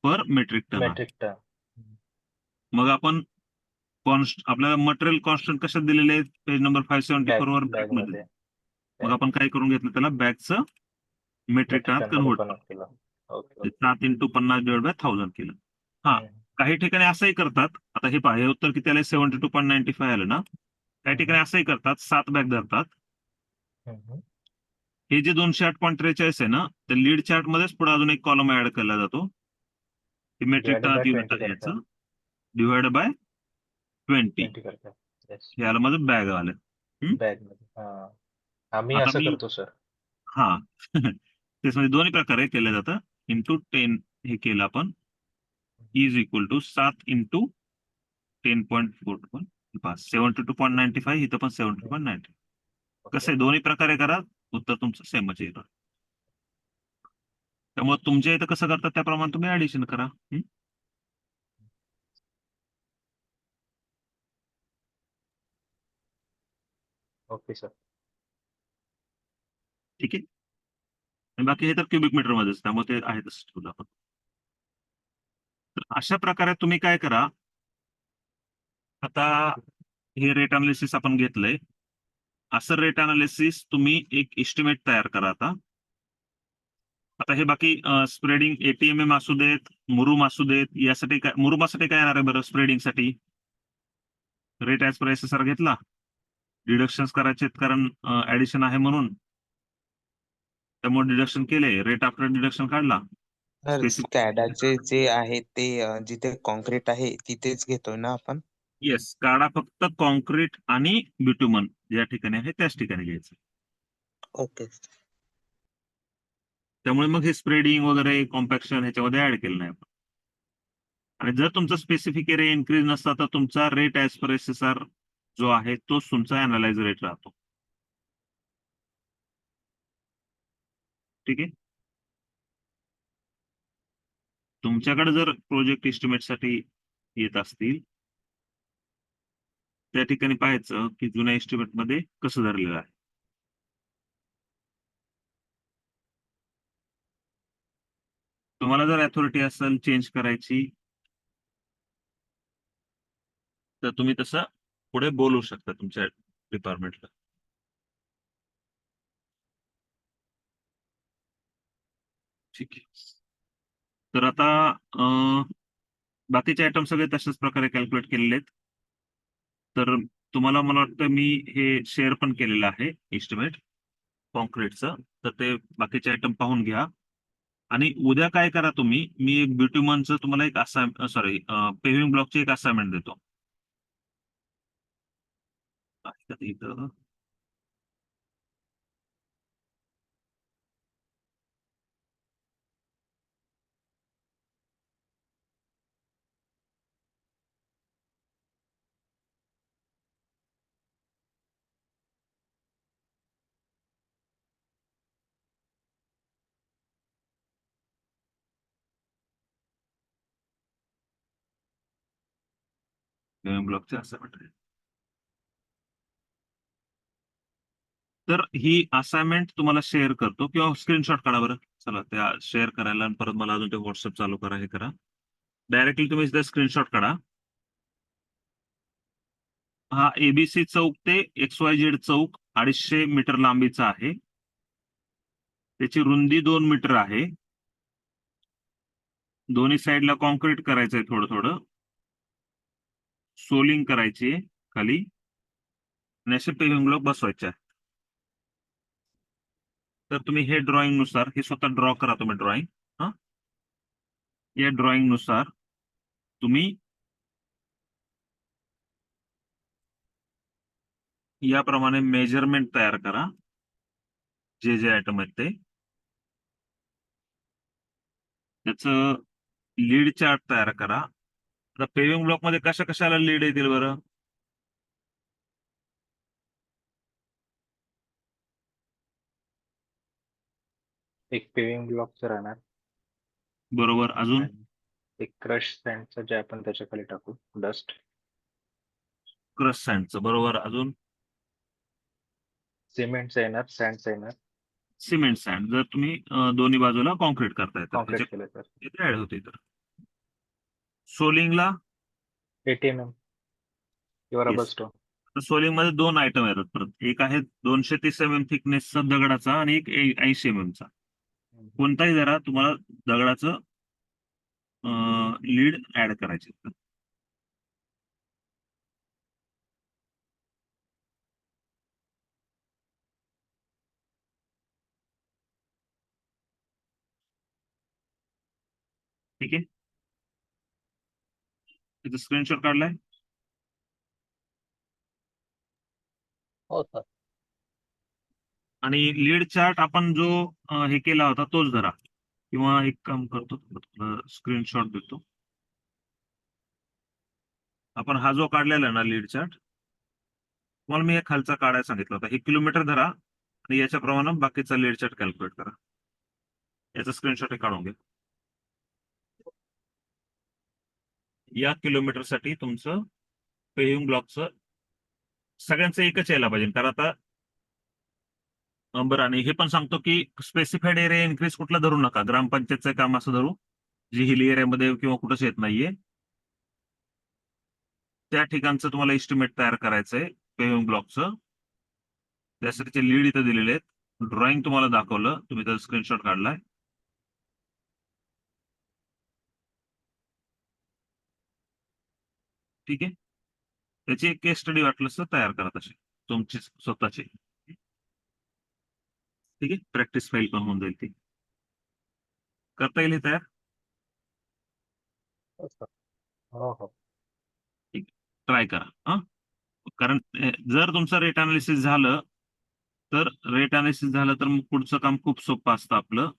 पर मेट्रिक टन आहे. Metric ton. मग आपण आपल्याला मटेरियल कॉन्स्टंट कशात दिलेले आहेत? पेज नंबर 574 वर बॅग बॅग मध्ये. मध्ये मग आपण काय करून घेतलं त्याला बॅगचं मेट्रिक मेट्रिक टनात टन मध्ये कन्व्हर्ट कन्वर्ट केलं. ओके 7 × 50/1000 केलं. हा, काही ठिकाणी असंही करतात. आता हे पहा, हे उत्तर किती आलं? 72.95 आलं ना. काही ठिकाणी असंही करतात, 7 बॅग धरतात. हे जे 208.43 आहे ना, तर लीड चार्ट मध्येच पुढे अजून एक कॉलम ऍड केला जातो. मेट्रिक डिवायडेड बाय टनात युनिट 20 आहे करतात. याचं. Divide by 20. 20 करतात. येस. हे आलं माझं बॅग आलं. बॅग मध्ये. हा, आम्ही आता असं मी करतो सर. हा तेच म्हणजे दोन्ही प्रकारे केलं जातं. इंटू 10 हे केलं आपण. Is equal to 7 × 10.41. 72.95 इथं पण 72.90. कसं आहे, दोन्ही प्रकारे करा, उत्तर तुमचं सेमच येईल. त्यामुळे तुमच्या इथं कसं करतात त्याप्रमाणे तुम्ही ऍडिशन करा. Okay sir. ठीक आहे. आणि बाकी हे तर क्युबिक मीटर मध्येच, त्यामुळे ते आहेतच ठेवलं आपण. तर अशा प्रकारे तुम्ही काय करा, आता हे रेट अनालिसिस आपण घेतलंय. असं रेट अनालिसिस तुम्ही एक एस्टिमेट तयार करा. आता हे बाकी स्प्रेडिंग ATMM असू देत, मुरुम असू देत, यासाठी काय मुरुमासाठी काय येणार आहे बरं? स्प्रेडिंगसाठी रेट ऍज पर SSR घेतला, डिडक्शन करायचे कारण ऍडिशन आहे म्हणून, त्यामुळे डिडक्शन केले, रेट आफ्टर डिडक्शन काढला. तर स्कॅडाचे जे आहे ते जिथे कॉन्क्रीट आहे तिथेच घेतोय ना आपण? येस, काढा फक्त कॉन्क्रीट आणि बिट्युमन ज्या ठिकाणी आहे त्याच ठिकाणी घ्यायचं. ओके. त्यामुळे मग हे स्प्रेडिंग वगैरे कॉम्पॅक्शन ह्याच्यामध्ये ऍड केलं नाही आपण. आणि जर तुमचा स्पेसिफिक एरिया इन्क्रीज नसता तर तुमचा रेट ऍज पर SSR जो आहे तोच तुमचा अनालाइज रेट राहतो. ठीक आहे. तुमच्याकडे जर प्रोजेक्ट एस्टिमेटसाठी येत असतील त्या ठिकाणी पाहायचं की जुन्या एस्टिमेट मध्ये कसं धरलेलं आहे. तुम्हाला जर अथॉरिटी असेल चेंज करायची तर तुम्ही तसं पुढे बोलू शकता तुमच्या डिपार्टमेंटला. ठीक आहे. तर आता बाकीचे आयटम सगळे तशाच प्रकारे कॅल्क्युलेट केलेले आहेत. तर तुम्हाला मला वाटतं मी हे शेअर पण केलेलं आहे एस्टिमेट कॉन्क्रीटचं. तर ते बाकीचे आयटम पाहून घ्या. आणि उद्या काय करा तुम्ही, मी एक ब्युटिमनचं तुम्हाला एक पेव्हिंग ब्लॉकची एक असाइनमेंट देतो. इथं पेव्हिंग ब्लॉकचे असाइनमेंट आहे. तर ही असाइनमेंट तुम्हाला शेअर करतो किंवा स्क्रीनशॉट काढा बरं. चला त्या शेअर करायला आणि परत मला अजून ते व्हॉट्सअप चालू करा, हे करा. डायरेक्टली तुम्ही इथे स्क्रीनशॉट काढा. हा एबीसी चौक ते XYZ चौक 250 मीटर लांबीचा आहे. त्याची रुंदी 2 मीटर आहे. दोन्ही साईडला कॉन्क्रीट करायचंय थोडं थोडं. सोलिंग करायची आहे खाली आणि असे पेव्हिंग ब्लॉक बसवायचे आहे. तर तुम्ही हे ड्रॉइंग नुसार हे स्वतः ड्रॉ करा तुम्ही ड्रॉइंग. हा या ड्रॉइंग नुसार तुम्ही याप्रमाणे मेजरमेंट तयार करा. जे जे आयटम आहेत ते त्याचं लीड चार्ट तयार करा. आता पेव्हिंग ब्लॉक मध्ये कशा कशाला लीड येतील बरं? एक पेविंग ब्लॉकचं राहणार बरोबर. अजून आणि एक क्रश सँडचं जे आपण त्याच्या खाली टाकू डस्ट. क्रश सँडचं. बरोबर. अजून सिमेंटचं येणार, सँडचं येणार, सिमेंट सँड जर तुम्ही दोन्ही बाजूला कॉन्क्रीट करताय तर कॉन्क्रीट केलं तर त्याचे ऍड होते. तर सोलिंगला 80 mm किंवा रबर Yes. स्टोन. तर सोलिंग मध्ये 2 आयटम येतात परत. एक आहे 230 mm थिकनेसचा दगडाचा आणि एक 80 mm चा. कोणताही जरा तुम्हाला दगडाचं लीड ऍड करायचे. ठीक आहे. त्याचा स्क्रीनशॉट काढलाय. हो सर. आणि लीड चार्ट आपण जो हे केला होता तोच धरा किंवा एक काम करतो स्क्रीनशॉट देतो. आपण हा जो काढलेला आहे ना लीड चार्ट, तुम्हाला मी हे खालचा काढायला सांगितलं होता. हे किलोमीटर धरा आणि याच्याप्रमाणे बाकीचा लीड चार्ट कॅल्क्युलेट करा. याचा स्क्रीनशॉट काढून घ्या. या किलोमीटरसाठी तुमचं पेव्हिंग ब्लॉकचं सगळ्यांचं एकच यायला पाहिजे. कारण आता बरं, आणि हे पण सांगतो की स्पेसिफाईड एरिया इन्क्रीज कुठला धरू नका. ग्रामपंचायतचं काम असं धरू जे हिली एरियामध्ये किंवा कुठंच येत नाहीये त्या ठिकाणचं तुम्हाला इस्टिमेट तयार करायचंय पेव्हिंग ब्लॉकचं. त्यासाठीचे लीड इथं दिलेले आहेत. ड्रॉइंग तुम्हाला दाखवलं, तुम्ही त्याचा स्क्रीनशॉट काढलाय. ठीक आहे. त्याची एक केस स्टडी वाटलं तर तयार करा तशी तुमची स्वतःची. ठीक आहे. प्रॅक्टिस फाईल पण होऊन जाईल ती. करता येईल हे तयार. हो सर. हो हो. ट्राय करा. हा कारण जर तुमचं रेट अनालिसिस झालं तर मग पुढचं काम खूप सोपं असतं आपलं.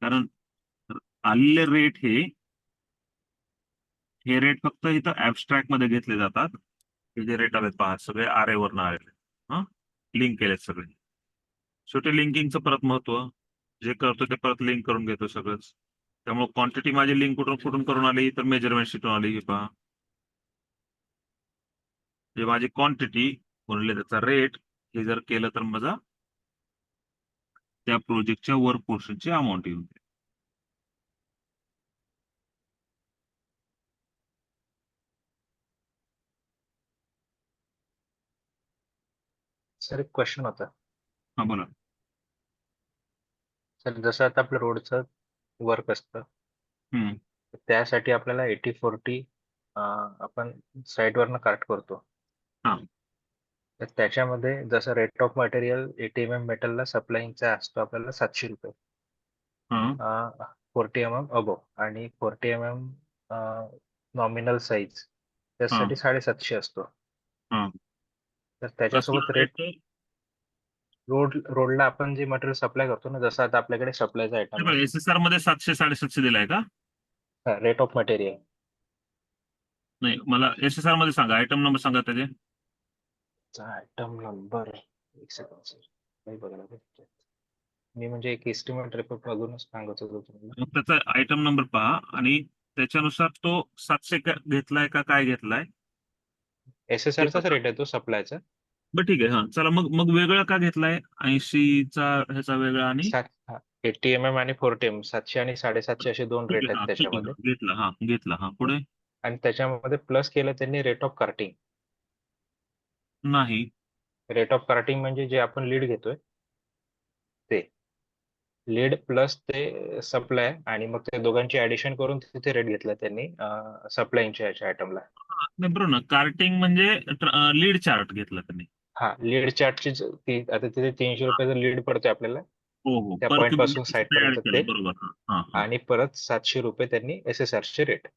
कारण आलेले रेट हे रेट फक्त इथं ऍबस्ट्रॅक्ट मध्ये घेतले जातात. हे जे रेट आलेत पहा सगळे RA वरनं आलेले. हा लिंक केलेत सगळे. शेवटी लिंकिंगचं परत महत्व जे करतो ते परत लिंक करून घेतो सगळंच. त्यामुळे क्वांटिटी माझी लिंक कुठून करून आली तर मेजरमेंट शीटून आली. हे पहा जे माझी क्वांटिटी गुणिले त्याचा रेट हे जर केलं तर माझा त्या प्रोजेक्टच्या वर्क पोर्शनची अमाऊंट येऊन जाईल. सर एक क्वेश्चन होता. हा बोला. सर जसं आता आपलं रोडचं वर्क असतं हम्म. त्यासाठी आपल्याला 80-40 आपण साईटवरनं काट करतो. हा. तर त्याच्यामध्ये जसं रेट ऑफ मटेरियल 80 mm मेटलला सप्लायिंगचा असतो आपल्याला 700 रुपये. हा 40 mm अबो आणि 40 mm नॉमिनल साईज त्यासाठी 750 असतो. हा. तर त्याच्यासोबत रेट रोडला आपण जे मटेरियल सप्लाय करतो ना, जसं आता आपल्याकडे सप्लायचा आयटम आहे SSR मध्ये 700-750 दिलाय का? Rate of material. नाही, मला SSR मध्ये सांगा. आयटम नंबर सांगा त्याचे. आयटम नंबर एक सेकंड सर, नाही बघायला पाहिजे. मी म्हणजे एक एस्टिमेट रिपोर्ट बघूनच सांगत होतो तुम्हाला. मग त्याचा आयटम नंबर पहा आणि त्याच्यानुसार तो 700 घेतलाय का काय घेतलाय SSRचाच रेट आहे तो सप्लायचा. बरं ठीक आहे. हा चला मग मग वेगळा का घेतलाय 80चा ह्याचा वेगळा आणि 80 mm आणि 40 mm 700 आणि 750 असे दोन ठीक रेट आहे. आहेत हा ठीक आहे. त्याच्यामध्ये. घेतला हा पुढे आणि त्याच्यामध्ये प्लस केलं त्यांनी रेट ऑफ कार्टिंग. नाही. रेट ऑफ कार्टिंग म्हणजे जे आपण लीड घेतोय ते लीड प्लस ते सप्लाय आणि मग ते दोघांची ऍडिशन करून तिथे रेट घेतला त्यांनी सप्लायच्या याच्या आयटमला. नाही बरोबर ना, कार्टिंग म्हणजे लीड चार्ट घेतला त्यांनी. हा लीड चार्टची ती आता तिथे 300 रुपयाचा लीड पडतोय आपल्याला हो हो त्या पर पॉईंट पासून साईड ऍड पर्यंत केलं ते. बरोबर. हा हा आणि परत 700 रुपये त्यांनी SSR चे रेट.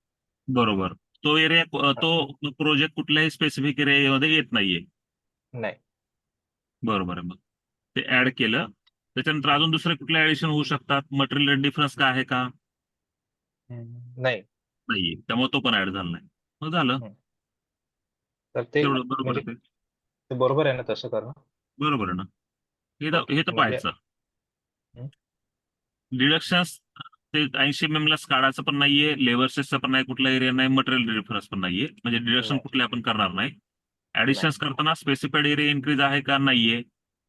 बरोबर. तो एरिया तो प्रोजेक्ट कुठल्याही स्पेसिफिक एरियामध्ये येत नाहीये. नाही. बरोबर आहे. मग ते ऍड केलं. त्याच्यानंतर अजून दुसरे कुठले ऍडिशन होऊ शकतात? मटेरियल डिफरन्स काय आहे का? नाही. नाहीये, त्यामुळे तो पण ऍड झाला नाही. मग झालं तर ते तेवढं. बरोबर म्हणजे आहे. ते ते बरोबर आहे ना तसं करणं. बरोबर आहे ना. हे तर म्हणजे पाहायचं. हम्म. डिडक्शन्स ते 80 mm ला काढायचं पण नाहीये, लेबर्सेसचा पण नाही, कुठला एरिया नाही, मटेरियल डिफरन्स पण नाहीये. म्हणजे डिडक्शन नाही कुठले आपण करणार नाही. नाही ऍडिशन्स करताना स्पेसिफाईड एरिया इन्क्रीज आहे का नाहीये,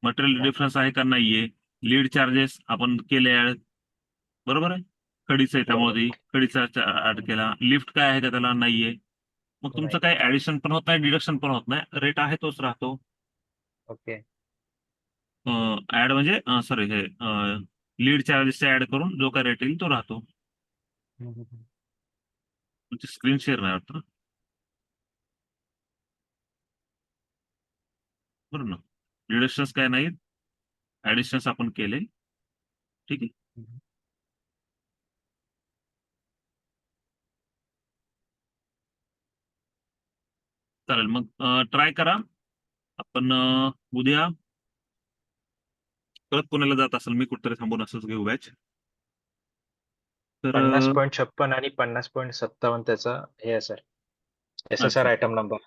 मटेरियल नाही. डिफरन्स आहे का नाहीये, लीड चार्जेस आपण केले ऍड. बरोबर आहे. खडीचं आहे बरोबर. त्यामुळे खडीचा ऍड केला. लिफ्ट काय आहे का त्याला नाहीये. मग तुमचं नाही. काही ऍडिशन पण होत नाही, डिडक्शन पण होत नाही, रेट आहे तोच राहतो. ओके. ऍड म्हणजे सॉरी हे लीड चार्जेस ऍड करून जो काय रेट येईल तो राहतो. तुमची स्क्रीन शेअर नाही वाटतं ना? बरोबर ना. डिडक्शन्स काय नाहीत, ऍडिशन्स आपण केले. ठीक आहे. चालेल मग ट्राय करा. आपण उद्या परत पुण्याला जात असेल, मी कुठेतरी थांबून असंच घेऊ बॅच. तर 50.56 आणि 50.57 त्याचा हे आहे sir SSR item number.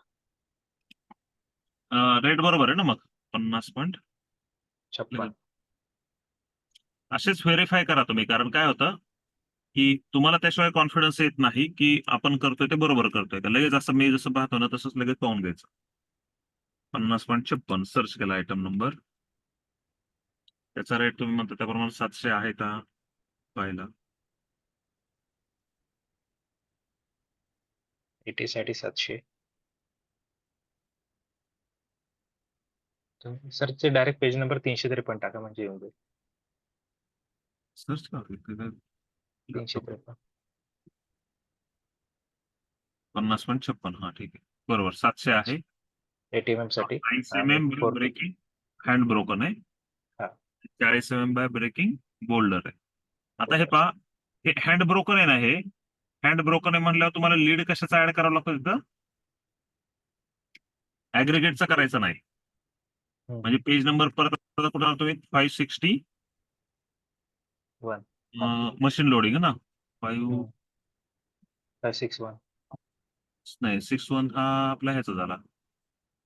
Rate बरोबर आहे ना मग 50.56. 56. असेच व्हेरीफाय करा तुम्ही, कारण काय होतं की तुम्हाला त्याशिवाय कॉन्फिडन्स येत नाही की आपण करतोय ते बरोबर करतोय का. लगेच असं मी जसं पाहतो ना तसंच लगेच पाहून घ्यायचं. 50.56 सर्च केला आयटम नंबर. त्याचा रेट तुम्ही म्हणता त्याप्रमाणे 700 आहे का पाहिला. 80 साठी 700. सर ते डायरेक्ट पेज नंबर 353 टाका म्हणजे येऊन जाईल. सर्च करा 353. 50.56. हा ठीक आहे. बरोबर 700 आहे. ATM साठी 30 आणि mm 40. ब्रेकिंग हँड ब्रोकन आहे. हा. 40 mm बाय ब्रेकिंग बोल्डर आहे. आता हे Boulders. पहा, हे हँड ब्रोकन आहे ना, हे हँड ब्रोकन आहे म्हणल्यावर तुम्हाला लीड कशाचा ऍड करावा लागतो तिथं? ऍग्रिगेटचा करायचा नाही. म्हणजे पेज नंबर परत कुठं तुम्ही 560 1. मशीन लोडिंग ना 5 561. नाही 61 हा आपला ह्याचा झाला,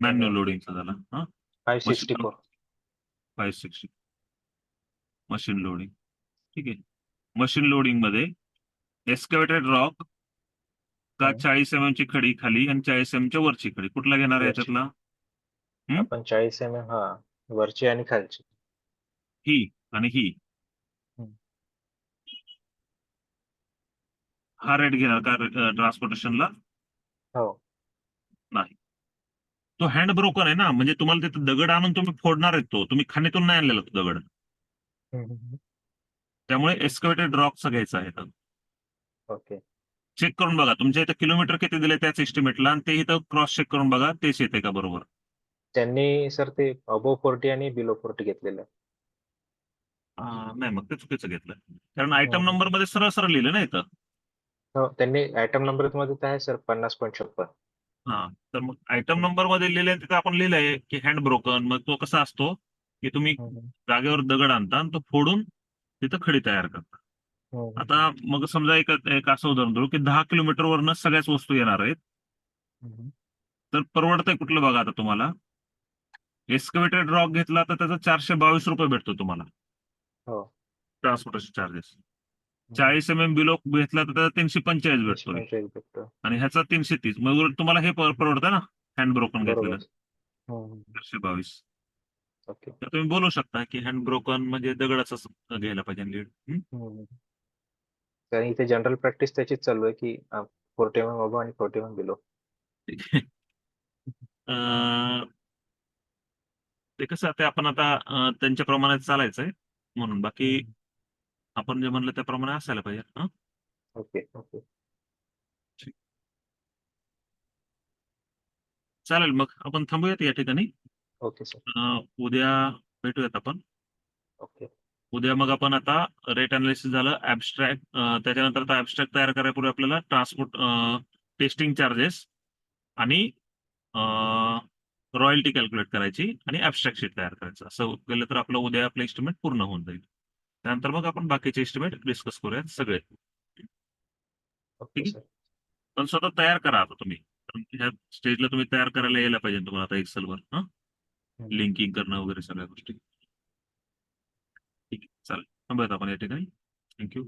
मॅन्युअल लोडिंगचा झाला. हा 564. 560 मशीन लोडिंग. ठीक आहे. मशीन लोडिंग मध्ये एस्केवेटेड रॉक का 40 mm ची खडी खाली आणि 40 mm च्या वरची खडी, कुठला घेणार आहे वरची. याच्यातला? आपण 40 mm हा वरची आणि खालची. ही आणि ही हा रेट घेणार का ट्रान्सपोर्टेशनला? हो. नाही. तो हँड ब्रोकन आहे ना, म्हणजे तुम्हाला तिथे दगड आणून तुम्ही फोडणार आहे, तो तुम्ही खाणीतून नाही आणलेला तो दगड. त्यामुळे एस्केवेटेड रॉकचा घ्यायचा आहे. ओके. चेक करून बघा तुमच्या इथं किलोमीटर किती दिले त्याच एस्टिमेटला, आणि ते इथं क्रॉस चेक करून बघा तेच येते का बरोबर. त्यांनी सर ते अबो 40 आणि बिलो 40 घेतलेलं आहे. नाही मग ते चुकीचं घेतलं, कारण आयटम नंबर मध्ये सरळ सरळ लिहिलं ना इथं. हो त्यांनी आयटम नंबर मध्ये तर आहे सर 50.56. हा तर मग आयटम नंबर मध्ये लिहिलंय तिथं आपण लिहिलंय की हँड ब्रोकन. मग तो कसा असतो की तुम्ही जागेवर दगड आणता आणि तो फोडून तिथं खडी तयार करता. आता मग समजा एक असं उदाहरण देऊ की 10 किलोमीटरवरनं सगळ्याच वस्तू येणार आहेत, तर परवडतंय कुठलं बघा आता तुम्हाला. एस्केवेटेड रॉक घेतला तर त्याचा 422 रुपये भेटतो तुम्हाला हो. Transportation charges. 40 mm बिलो घेतला तर त्याचा 345 भेटतो, 345 भेटतो. आणि ह्याचा 330. मग उलट तुम्हाला हे परवडतं ना हँड ब्रोकन घेतलेलं. बरोबर. हम्म. 422. ओके. तर तुम्ही बोलू शकता की हँड ब्रोकन म्हणजे दगडाच घ्यायला पाहिजे लीड. हम्म. कारण इथे जनरल प्रॅक्टिस त्याचीच चालू आहे की 41 अबो आणि 41 बिलो. ठीक आहे. ते कसं ते आपण आता त्यांच्या प्रमाणात चालायचंय म्हणून बाकी आपण जे म्हणलं त्याप्रमाणे असायला पाहिजे. हं? Okay okay. चालेल मग आपण थांबूयात या ठिकाणी. Okay sir. उद्या भेटूयात आपण. ओके. उद्या मग आपण आता रेट अनालिसिस झालं, ऍबस्ट्रॅक्ट, त्याच्यानंतर आता ऍबस्ट्रॅक्ट तयार करायपूर्वी आपल्याला ट्रान्सपोर्ट टेस्टिंग चार्जेस आणि रॉयल्टी कॅल्क्युलेट करायची आणि ऍबस्ट्रॅक्ट शीट तयार करायचं. असं केलं तर आपलं उद्या आपलं एस्टिमेट पूर्ण होऊन जाईल. त्यानंतर मग आपण बाकीचे एस्टिमेट डिस्कस करूयात सगळे. ओके ठीक आहे. सर. पण स्वतः तयार करा आता तुम्ही, कारण ह्या स्टेजला तुम्ही तयार करायला यायला पाहिजे तुम्हाला आता एक्सेलवर. लिंकिंग करणं वगैरे सगळ्या गोष्टी. ठीक आहे, चालेल. थांबूयात आपण या ठिकाणी. थँक्यू.